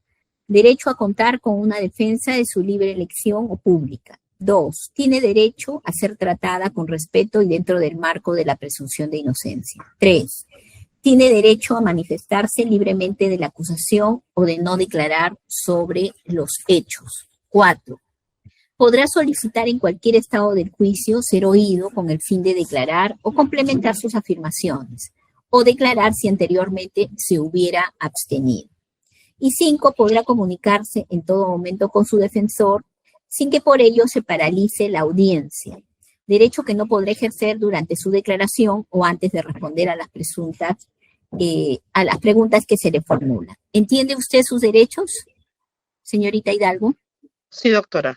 Derecho a contar con una defensa de su libre elección o pública. 2. Tiene derecho a ser tratada con respeto y dentro del marco de la presunción de inocencia. 3. Tiene derecho a manifestarse libremente de la acusación o de no declarar sobre los hechos. 4. Podrá solicitar en cualquier estado del juicio ser oído con el fin de declarar o complementar sus afirmaciones, o declarar si anteriormente se hubiera abstenido. Y 5, podrá comunicarse en todo momento con su defensor sin que por ello se paralice la audiencia, derecho que no podrá ejercer durante su declaración o antes de responder a las preguntas que se le formulan. ¿Entiende usted sus derechos, señorita Hidalgo? Sí, doctora.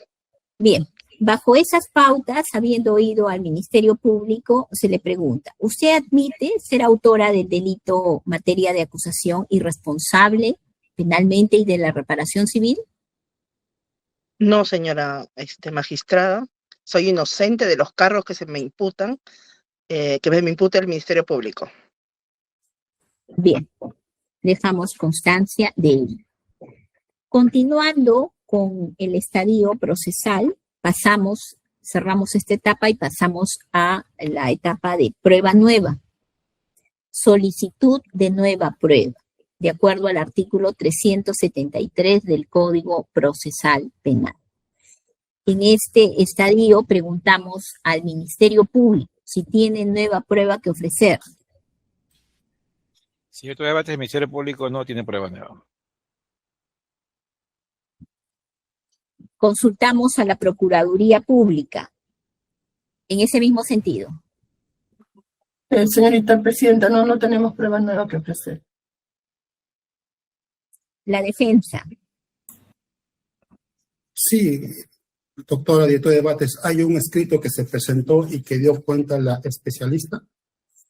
Bien. Bajo esas pautas, habiendo oído al Ministerio Público, se le pregunta, ¿usted admite ser autora del delito materia de acusación y responsable penalmente y de la reparación civil? No, señora magistrada, soy inocente de los cargos que se me imputan, que me imputa el Ministerio Público. Bien, dejamos constancia de ello. Continuando con el estadio procesal, cerramos esta etapa y pasamos a la etapa de prueba nueva. Solicitud de nueva prueba, de acuerdo al artículo 373 del Código Procesal Penal. En este estadio preguntamos al Ministerio Público si tiene nueva prueba que ofrecer. Señor debate, el Ministerio Público no tiene prueba nueva. Consultamos a la Procuraduría Pública. En ese mismo sentido. Señorita Presidenta, no tenemos pruebas nuevas que ofrecer. La defensa. Sí, doctora, directora de debates, hay un escrito que se presentó y que dio cuenta la especialista.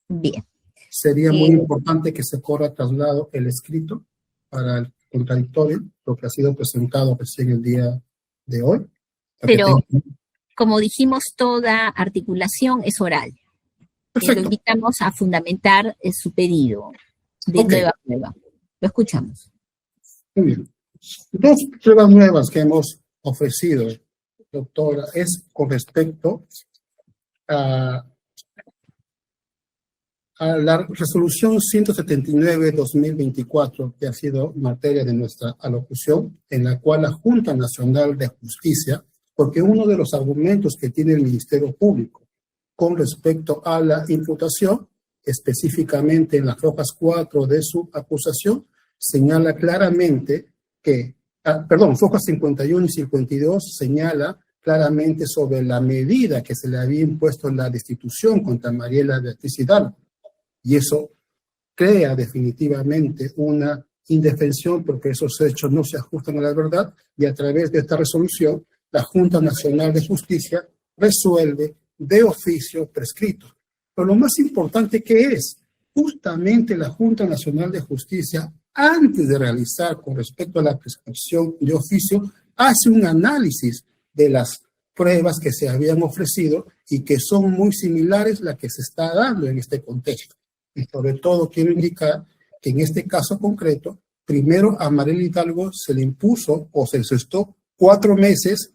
Bien. Sería muy importante que se corra traslado el escrito para el contradictorio, lo que ha sido presentado recién el día de hoy. Pero, como dijimos, toda articulación es oral. Lo invitamos a fundamentar su pedido de nueva prueba. Lo escuchamos. Muy bien. Dos pruebas nuevas que hemos ofrecido, doctora, es con respecto a la resolución 179-2024, que ha sido materia de nuestra alocución, en la cual la Junta Nacional de Justicia, porque uno de los argumentos que tiene el Ministerio Público con respecto a la imputación, específicamente en las hojas 4 de su acusación, señala claramente que, hojas 51 y 52 señala claramente sobre la medida que se le había impuesto en la destitución contra Mariela Beatriz Hidalgo. Y eso crea definitivamente una indefensión porque esos hechos no se ajustan a la verdad y a través de esta resolución la Junta Nacional de Justicia resuelve de oficio prescrito. Pero lo más importante que es, justamente la Junta Nacional de Justicia, antes de realizar con respecto a la prescripción de oficio, hace un análisis de las pruebas que se habían ofrecido y que son muy similares a las que se está dando en este contexto. Y sobre todo quiero indicar que en este caso concreto, primero a Mariela Hidalgo se le impuso o se le cestó 4 meses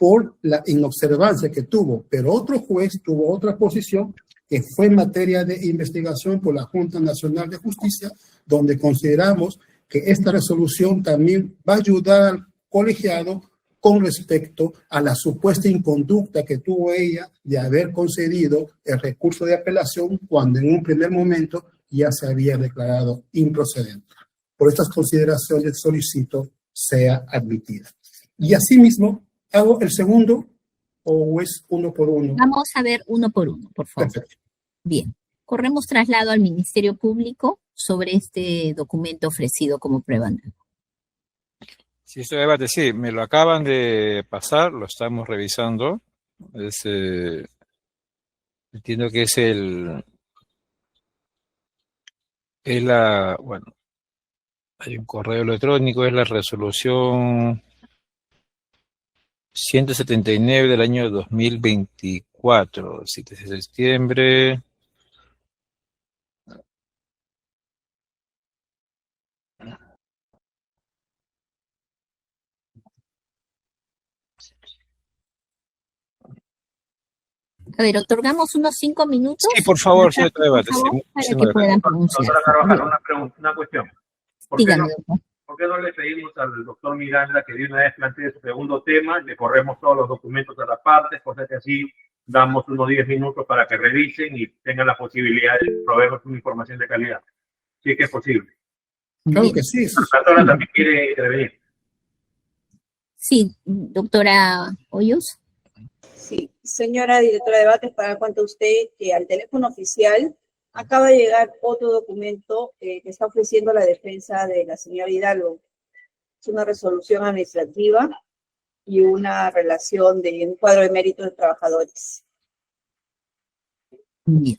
por la inobservancia que tuvo, pero otro juez tuvo otra posición que fue materia de investigación por la Junta Nacional de Justicia, donde consideramos que esta resolución también va a ayudar al colegiado con respecto a la supuesta inconducta que tuvo ella de haber concedido el recurso de apelación cuando en un primer momento ya se había declarado improcedente. Por estas consideraciones solicito sea admitida. Y asimismo, ¿hago el segundo o es uno por uno? Vamos a ver uno por uno, por favor. Perfecto. Bien. Corremos traslado al Ministerio Público sobre este documento ofrecido como prueba. Sí, este debate, sí, me lo acaban de pasar, lo estamos revisando. Entiendo que bueno, hay un correo electrónico, es la resolución 179 del año 2024, 7 de septiembre. A ver, otorgamos unos 5 minutos. Sí, por favor, sí, otro debate. Por favor, Sí, para sí, que puedan pronunciar. Doctora Carvajal, una cuestión. Dígame, doctor. ¿Por qué no le pedimos al doctor Miranda que de una vez plantee su segundo tema, le corremos todos los documentos a la parte, cosa que así damos unos 10 minutos para que revisen y tengan la posibilidad de proveernos una información de calidad? Si es que es posible. Claro que sí. La doctora también quiere intervenir. Sí, doctora Hoyos. Sí, señora directora de debates, para cuenta usted que al teléfono oficial acaba de llegar otro documento que está ofreciendo la defensa de la señora Hidalgo. Es una resolución administrativa y una relación de un cuadro de méritos de trabajadores. Bien.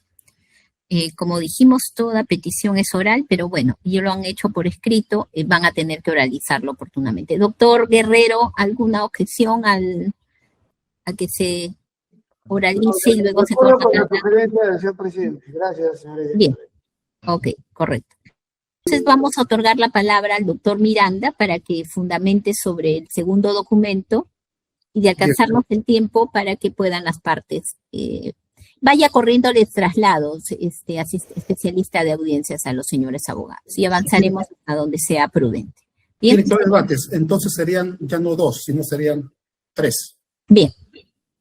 Como dijimos, toda petición es oral, pero bueno, ya lo han hecho por escrito, van a tener que oralizarlo oportunamente. Doctor Guerrero, ¿alguna objeción a que se oralice y luego se corta? Con la sugerencia del señor presidente. Gracias, señora directora. Bien, ok, correcto. Entonces vamos a otorgar la palabra al doctor Miranda para que fundamente sobre el segundo documento y de alcanzarnos el tiempo para que puedan las partes. Vaya corriéndoles traslados, especialista de audiencias a los señores abogados y avanzaremos a donde sea prudente. Bien. Director de debates, entonces serían ya no 2, sino serían 3. Bien.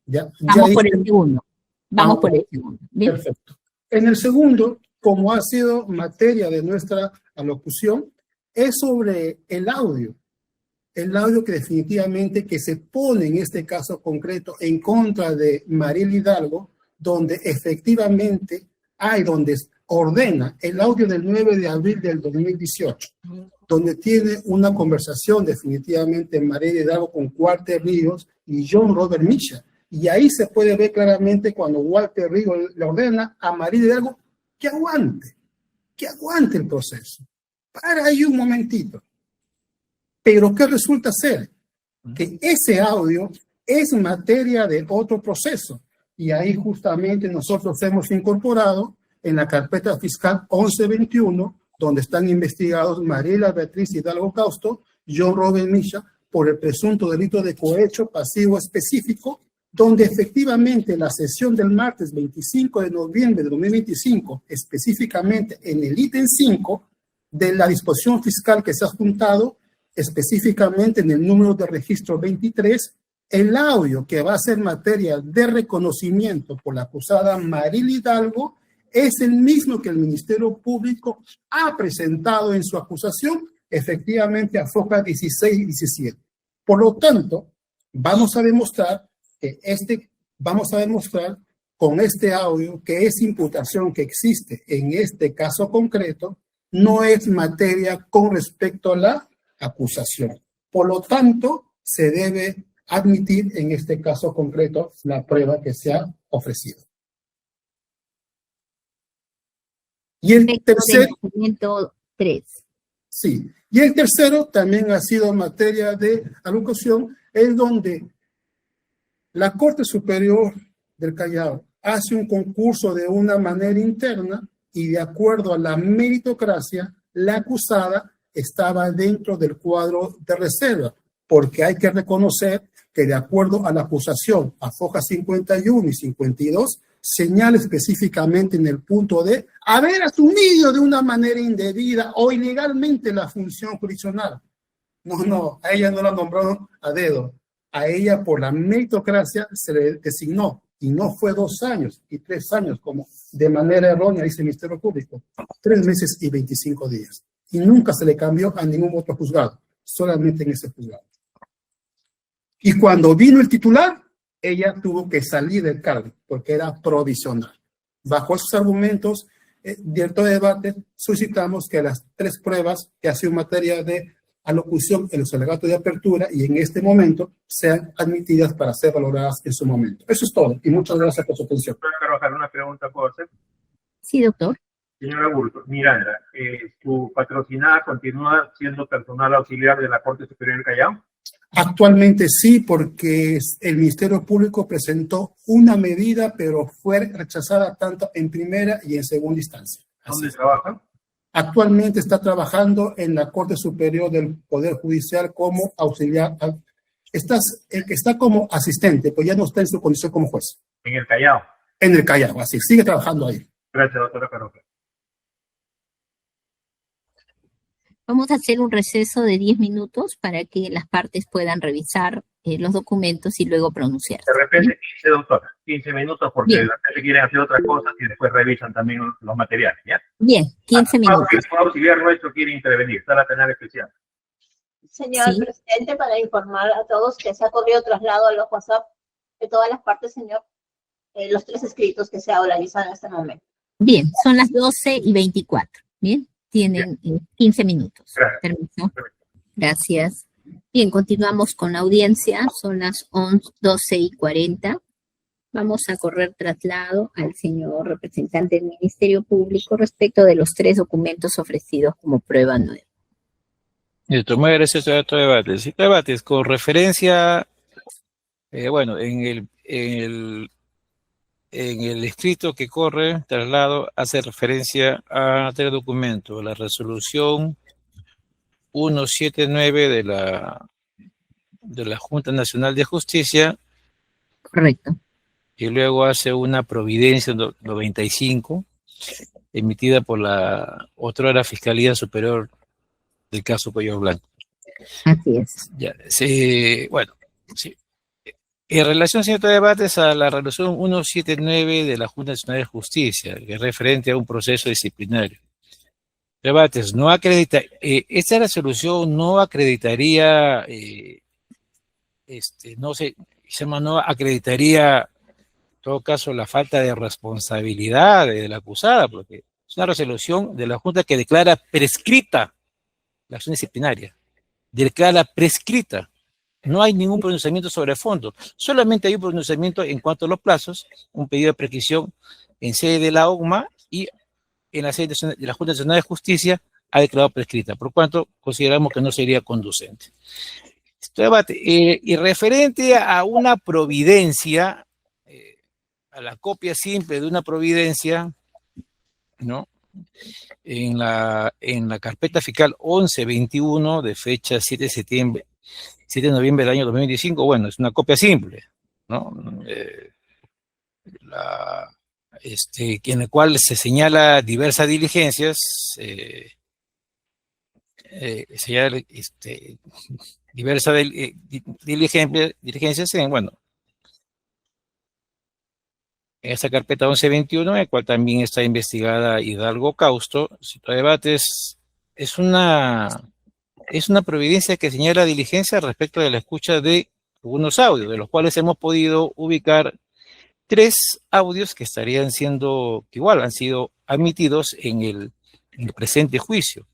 Vamos Ya por el segundo. Vamos por el segundo. Bien. Perfecto. En el segundo, como ha sido materia de nuestra alocución, es sobre el audio. El audio que definitivamente que se pone en este caso concreto en contra de Mariela Hidalgo, donde efectivamente donde ordena el audio del 9 de abril del 2018, donde tiene una conversación definitivamente Mariela Hidalgo con Walter Ríos y John Robert Misha. Y ahí se puede ver claramente cuando Walter Ríos le ordena a Mariela Hidalgo que aguante el proceso. Para ahí un momentito. Pero ¿qué resulta ser? Que ese audio es materia de otro proceso. Y ahí justamente nosotros hemos incorporado en la carpeta fiscal 1121, donde están investigados Mariela Beatriz Hidalgo Causto, John Robert Misha, por el presunto delito de cohecho pasivo específico, donde efectivamente la sesión del martes 25 de noviembre de 2025, específicamente en el ítem 5 de la disposición fiscal que se ha juntado, específicamente en el número de registro 23, el audio que va a ser materia de reconocimiento por la acusada Mariela Hidalgo es el mismo que el Ministerio Público ha presentado en su acusación, efectivamente a foja 16 y 17. Por lo tanto, vamos a demostrar con este audio que esa imputación que existe en este caso concreto no es materia con respecto a la acusación. Por lo tanto, se debe admitir en este caso concreto la prueba que se ha ofrecido. Y el tercero, 3. sí, y el tercero también ha sido materia de alocución, es donde la Corte Superior del Callao hace un concurso de una manera interna y de acuerdo a la meritocracia, la acusada estaba dentro del cuadro de reserva, porque hay que reconocer que de acuerdo a la acusación, a fojas 51 y 52, señala específicamente en el punto de haber asumido de una manera indebida o ilegalmente la función jurisdiccional. No, a ella no la nombraron a dedo. A ella por la meritocracia se le designó, y no fue 2 años y 3 años, como de manera errónea dice el Ministerio Público, 3 meses y 25 días. Y nunca se le cambió a ningún otro juzgado, solamente en ese juzgado. Y cuando vino el titular, ella tuvo que salir del cargo, porque era provisional. Bajo esos argumentos, director de debate, solicitamos que las 3 pruebas que ha sido materia de alocución en los alegatos de apertura y en este momento sean admitidas para ser valoradas en su momento. Eso es todo, y muchas gracias por su atención. Doctora Carvajal, una pregunta, ¿puedo hacer? Sí, doctor. Señora Burgos, Miranda, ¿su patrocinada continúa siendo personal auxiliar de la Corte Superior del Callao? Actualmente sí, porque el Ministerio Público presentó una medida, pero fue rechazada tanto en primera y en segunda instancia. ¿Dónde trabaja? Actualmente está trabajando en la Corte Superior del Poder Judicial como auxiliar. Está como asistente, pues ya no está en su condición como juez. En el Callao. En el Callao, así, sigue trabajando ahí. Gracias, doctora Carvajal. Vamos a hacer un receso de 10 minutos para que las partes puedan revisar los documentos y luego pronunciarse. De repente 15, doctora, 15 minutos porque Bien. de repente quieren hacer otras cosas y después revisan también los materiales, ¿ya? Bien, 15 minutos. Un auxiliar nuestro quiere intervenir, está la penal especial. Señor Sí. presidente, para informar a todos que se ha corrido traslado a los WhatsApp de todas las partes, señor, los 3 escritos que se realizan en este momento. Bien, son las 12:24. Bien, tienen 15 minutos. Gracias. Permiso. Gracias. Bien, continuamos con la audiencia. Son las 12:40. Vamos a correr traslado al señor representante del Ministerio Público respecto de los 3 documentos ofrecidos como prueba nueva. Listo, muy gracias a estos debates. Estos debates con referencia, bueno, en el escrito que corre, traslado, hace referencia a 3 documentos. La resolución 179 de la Junta Nacional de Justicia. Correcto. Y luego hace una providencia 95, emitida por la otrora Fiscalía Superior del caso Cuello Blanco. Así es. Ya, sí, bueno, sí. En relación, señor debates, a la resolución 179 de la Junta Nacional de Justicia, que es referente a un proceso disciplinario. Debates, no acredita, esta resolución no acreditaría, no acreditaría, en todo caso, la falta de responsabilidad de la acusada, porque es una resolución de la Junta que declara prescrita la acción disciplinaria. Declara prescrita. No hay ningún pronunciamiento sobre fondo. Solamente hay un pronunciamiento en cuanto a los plazos, un pedido de prescripción en sede de la OCMA y en la sede de la Junta Nacional de Justicia ha declarado prescrita, por cuanto consideramos que no sería conducente. Este debate, y referente a una providencia, a la copia simple de una providencia, ¿no? En la carpeta fiscal 1121 de fecha 7 de noviembre del año 2025, bueno, es una copia simple, ¿no? En la cual señala diversas diligencias, diligencias en, bueno, en esta carpeta 1121, en la cual también está investigada Hidalgo Causto. Debates, es una providencia que señala diligencia respecto de la escucha de algunos audios, de los cuales hemos podido ubicar 3 audios que estarían siendo, que igual han sido admitidos en el presente juicio.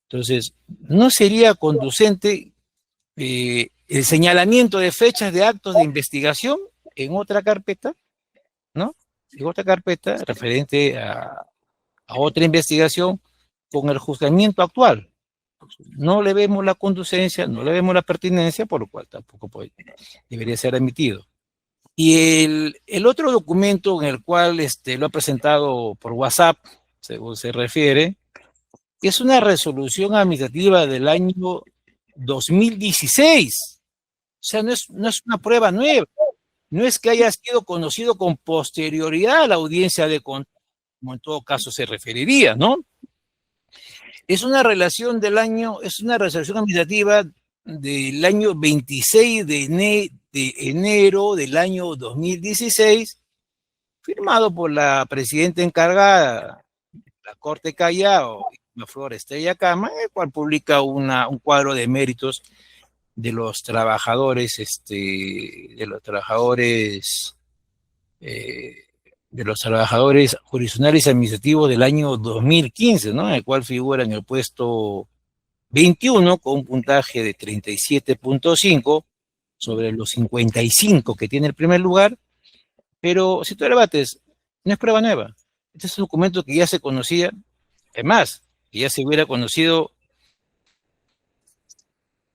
Entonces, no sería conducente el señalamiento de fechas de actos de investigación en otra carpeta, ¿no? En otra carpeta referente a otra investigación con el juzgamiento actual. No le vemos la conducencia, no le vemos la pertinencia, por lo cual tampoco debería ser admitido. Y el otro documento en el cual lo ha presentado por WhatsApp, según se refiere, es una resolución administrativa del año 2016, sea, no es una prueba nueva. No es que haya sido conocido con posterioridad a la audiencia de control, como en todo caso se referiría, ¿no? Es una relación es una resolución administrativa del año 26 de enero del año 2016, firmado por la presidenta encargada de la Corte Callao, Flor Estrella Cama, en el cual publica un cuadro de méritos de los trabajadores, jurisdiccionales y administrativos del año 2015, ¿no? En el cual figura en el puesto 21 con un puntaje de 37.5 sobre los 55 que tiene el primer lugar, pero si tú debates, no es prueba nueva. Este es un documento que ya se conocía, además, que ya se hubiera conocido,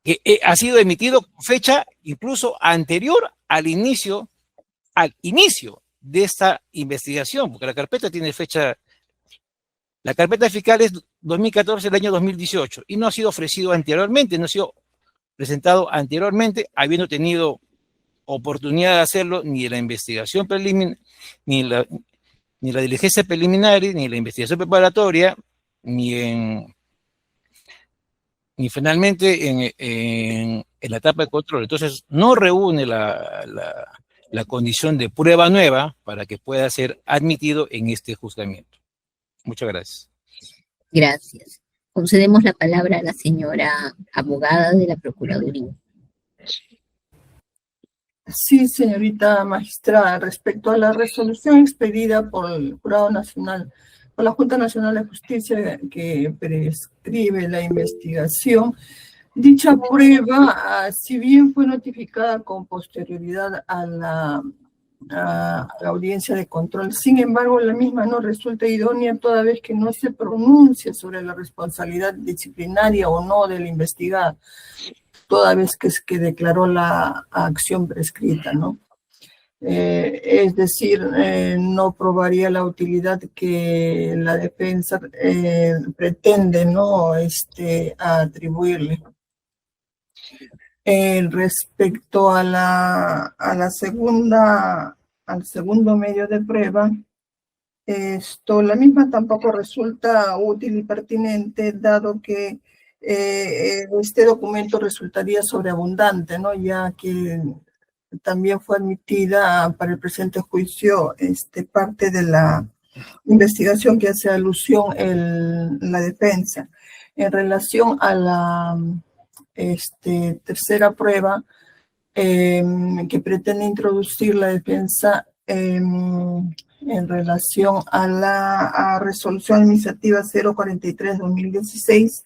que ha sido emitido con fecha incluso anterior al inicio de esta investigación, porque la carpeta tiene fecha, la carpeta fiscal es 2014 del año 2018, y no ha sido ofrecido anteriormente, no ha sido presentado anteriormente, habiendo tenido oportunidad de hacerlo ni la investigación preliminar, ni la diligencia preliminar, ni la investigación preparatoria, ni finalmente en la etapa de control. Entonces, no reúne la condición de prueba nueva para que pueda ser admitido en este juzgamiento. Muchas gracias. Gracias. Concedemos la palabra a la señora abogada de la Procuraduría. Sí, señorita magistrada, respecto a la resolución expedida por el Jurado Nacional, por la Junta Nacional de Justicia que prescribe la investigación, dicha prueba, si bien fue notificada con posterioridad a la audiencia de control, sin embargo, la misma no resulta idónea toda vez que no se pronuncia sobre la responsabilidad disciplinaria o no del investigado, toda vez que declaró la acción prescrita, ¿no? Es decir, no probaría la utilidad que la defensa pretende, ¿no? Atribuirle. Respecto a la segunda, al segundo medio de prueba, la misma tampoco resulta útil y pertinente, dado que este documento resultaría sobreabundante, ¿no? Ya que también fue admitida para el presente juicio parte de la investigación que hace alusión la defensa. En relación a la tercera prueba que pretende introducir la defensa en relación a la resolución administrativa 043/2016,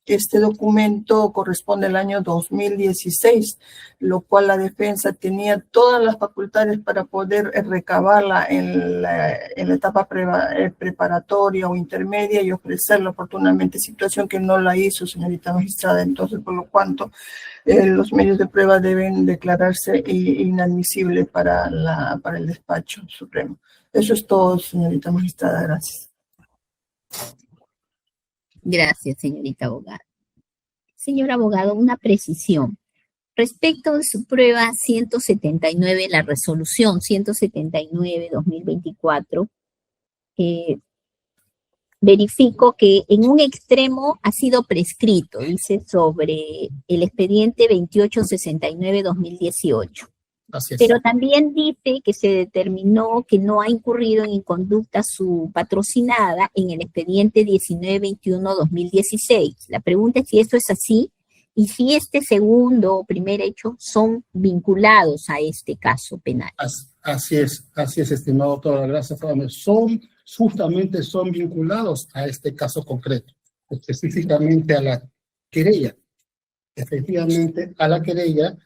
este documento corresponde al año 2016, lo cual la defensa tenía todas las facultades para poder recabarla en la etapa preparatoria o intermedia y ofrecerla oportunamente, situación que no la hizo, señorita magistrada. Entonces, por lo cuanto, los medios de prueba deben declararse inadmisibles para el despacho supremo. Eso es todo, señorita magistrada. Gracias. Gracias, señorita abogada. Señor abogado, una precisión. Respecto de su prueba 179, la resolución 179/2024, verifico que en un extremo ha sido prescrito, dice sobre el expediente 2869/2018. Así es. Pero también dice que se determinó que no ha incurrido en inconducta su patrocinada en el expediente 1921/2016. La pregunta es si esto es así y si este segundo o primer hecho son vinculados a este caso penal. Así es, estimado doctor. Gracias, justamente son vinculados a este caso concreto, específicamente a la querella. Efectivamente, a la querella.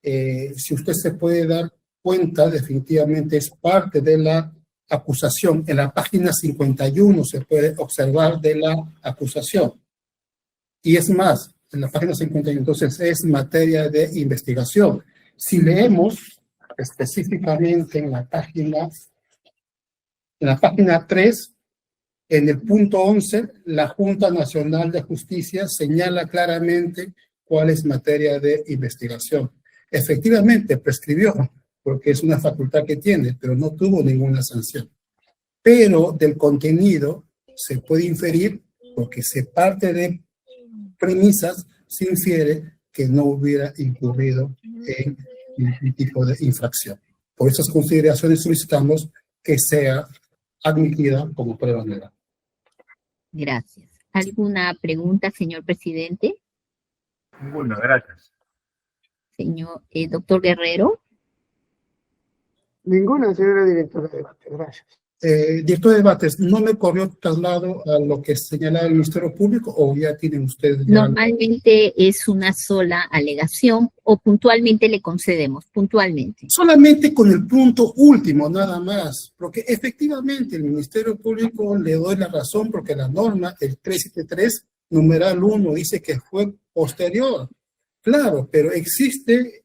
Si usted se puede dar cuenta, definitivamente es parte de la acusación. En la página 51 se puede observar de la acusación. Y es más, en la página 51, entonces es materia de investigación. Si leemos específicamente en la página 3, en el punto 11, la Junta Nacional de Justicia señala claramente cuál es materia de investigación. Efectivamente, prescribió, porque es una facultad que tiene, pero no tuvo ninguna sanción. Pero del contenido se puede inferir, porque se parte de premisas, se infiere que no hubiera incurrido en ningún tipo de infracción. Por esas consideraciones solicitamos que sea admitida como prueba nueva. Gracias. ¿Alguna pregunta, señor presidente? Ninguna, gracias. Señor doctor Guerrero. Ninguna, señora directora de debate. Gracias. Director de debates, ¿no me corrió traslado a lo que señalaba el Ministerio Público o ya tienen ustedes? Ya... Normalmente es una sola alegación o puntualmente le concedemos, puntualmente. Solamente con el punto último, nada más, porque efectivamente el Ministerio Público le doy la razón porque la norma, el 373, numeral 1, dice que fue posterior. Claro, pero existe,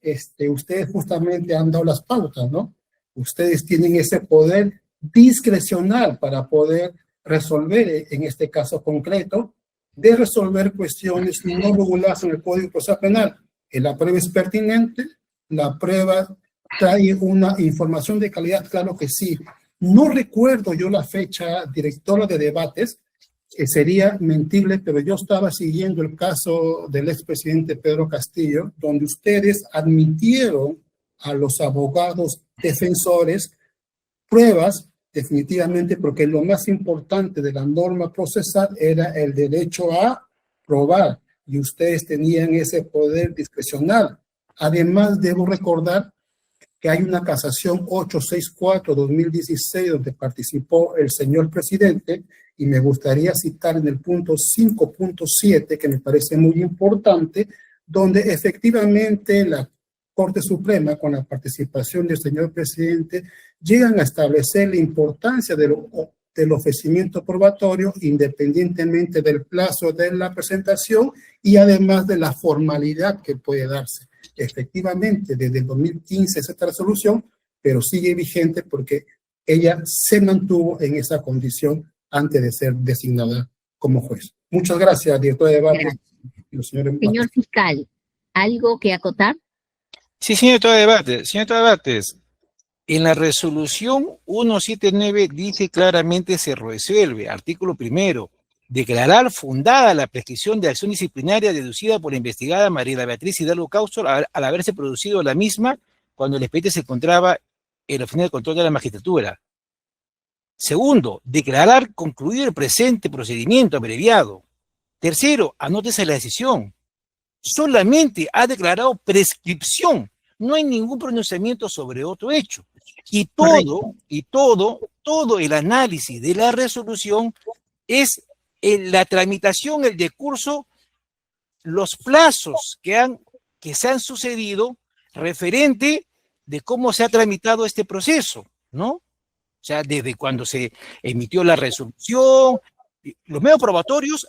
ustedes justamente han dado las pautas, ¿no? Ustedes tienen ese poder discrecional para poder resolver, en este caso concreto, de resolver cuestiones no reguladas en el Código Procesal Penal. La prueba es pertinente, la prueba trae una información de calidad, claro que sí. No recuerdo yo la fecha, directora de debates, sería mentible, pero yo estaba siguiendo el caso del expresidente Pedro Castillo, donde ustedes admitieron a los abogados defensores pruebas, definitivamente, porque lo más importante de la norma procesal era el derecho a probar, y ustedes tenían ese poder discrecional. Además, debo recordar que hay una casación 864-2016 donde participó el señor presidente, y me gustaría citar en el punto 5.7, que me parece muy importante, donde efectivamente la Corte Suprema, con la participación del señor presidente, llegan a establecer la importancia del ofrecimiento probatorio independientemente del plazo de la presentación y además de la formalidad que puede darse. Efectivamente, desde el 2015 es esta resolución, pero sigue vigente porque ella se mantuvo en esa condición antes de ser designada como juez. Muchas gracias, director de debate. Señor fiscal, ¿algo que acotar? Sí, señor director de debate. Señor director de debates, en la resolución 179 dice claramente se resuelve, artículo 1, declarar fundada la prescripción de acción disciplinaria deducida por la investigada Mariela Beatriz Hidalgo Cáusto al haberse producido la misma cuando el expediente se encontraba en la oficina de control de la magistratura. Segundo, declarar concluido el presente procedimiento abreviado. Tercero, anótese la decisión. Solamente ha declarado prescripción. No hay ningún pronunciamiento sobre otro hecho. Y todo el análisis de la resolución es la tramitación, el decurso, los plazos que se han sucedido referente de cómo se ha tramitado este proceso, ¿no? O sea, desde cuando se emitió la resolución, los medios probatorios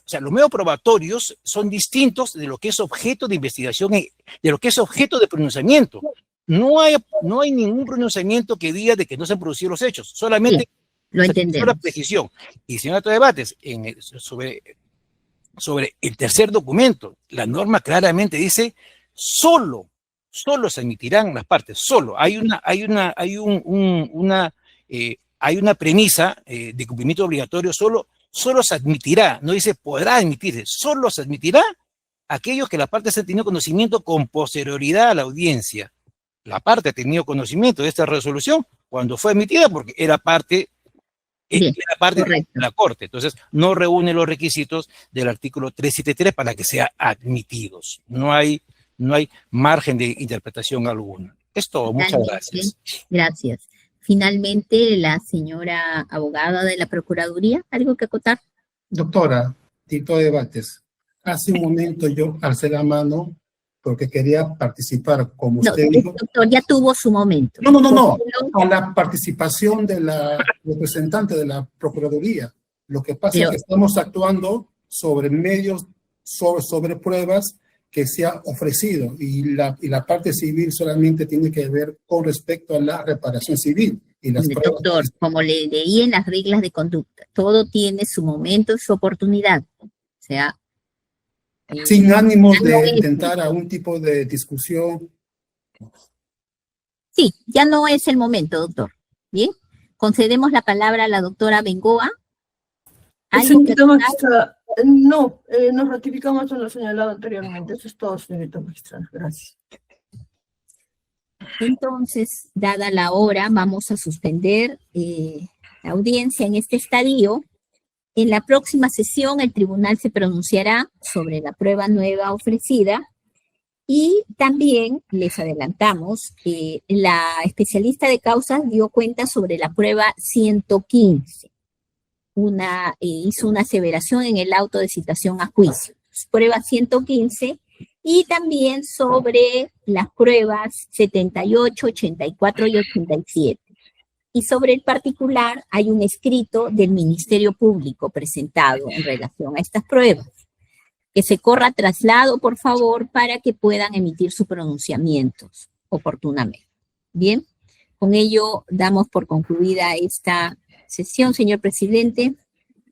son distintos de lo que es objeto de investigación, de lo que es objeto de pronunciamiento. No hay ningún pronunciamiento que diga de que no se han producido los hechos, solamente lo entendemos. La precisión. Y señor de debates, sobre el tercer documento, la norma claramente dice solo se admitirán las partes, solo. Hay una premisa de cumplimiento obligatorio, solo se admitirá, no dice podrá admitirse, solo se admitirá aquellos que la parte se ha tenido conocimiento con posterioridad a la audiencia. La parte ha tenido conocimiento de esta resolución cuando fue emitida porque era parte de la Corte. Entonces, no reúne los requisitos del artículo 373 para que sean admitidos. No hay margen de interpretación alguna. Es todo. Muchas gracias. Gracias. Finalmente, la señora abogada de la Procuraduría, ¿algo que acotar? Doctora, director de debates, hace un momento yo alcé la mano porque quería participar, como usted dijo. Doctor, ya tuvo su momento. No. A la participación de la representante de la Procuraduría. Lo que pasa es que estamos actuando sobre medios, sobre pruebas que se ha ofrecido y la parte civil solamente tiene que ver con respecto a la reparación civil. Y las Doctor, como le leí en las reglas de conducta, todo tiene su momento y su oportunidad. O sea, Sin ánimos ya no de es- intentar algún tipo de discusión. Sí, ya no es el momento, doctor. Bien, concedemos la palabra a la doctora Bengoa. ¿Algo que Señorita agregar? magistrada, no, nos ratificamos en lo señalado anteriormente. Eso es todo, señorita magistrada. Gracias. Entonces, dada la hora, vamos a suspender la audiencia en este estadio. En la próxima sesión, el tribunal se pronunciará sobre la prueba nueva ofrecida y también les adelantamos que la especialista de causas dio cuenta sobre la prueba 115. Hizo una aseveración en el auto de citación a juicio. Prueba 115 y también sobre las pruebas 78, 84 y 87. Y sobre el particular hay un escrito del Ministerio Público presentado en relación a estas pruebas. Que se corra traslado, por favor, para que puedan emitir sus pronunciamientos oportunamente. Bien, con ello damos por concluida esta sesión, señor presidente.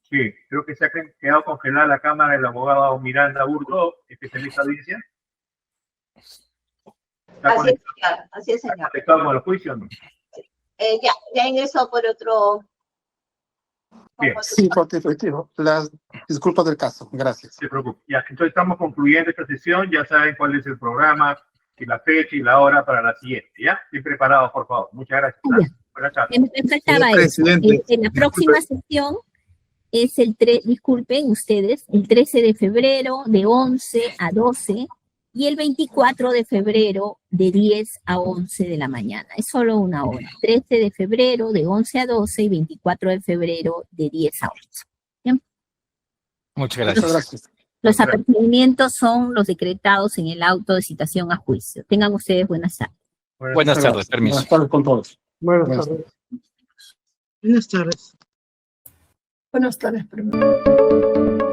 Sí, creo que se ha quedado congelada la cámara del abogado Miranda Burgo, especialista de audiencia. Así es, señor. ¿Está conectado con el juicio o no? Ya ingresó por otro. Bien. Sí, por efectivo. Las disculpas del caso. Gracias. No se preocupe. Ya, entonces estamos concluyendo esta sesión. Ya saben cuál es el programa, y la fecha y la hora para la siguiente. ¿Ya? Estén preparados, por favor. Muchas gracias. Ya. Buenas tardes. Me faltaba Señor eso. presidente, En la próxima sesión es disculpen ustedes, el 13 de febrero de 11 a 12 y el 24 de febrero de 10 a 11 de la mañana. Es solo una hora. 13 de febrero de 11 a 12 y 24 de febrero de 10 a 11. ¿Bien? Muchas gracias. Muchas gracias. Los apercibimientos son los decretados en el auto de citación a juicio. Tengan ustedes buenas tardes. Buenas tardes, permiso. Buenas tardes con todos. Buenas Buenas tardes. Buenas tardes. Buenas tardes, primero.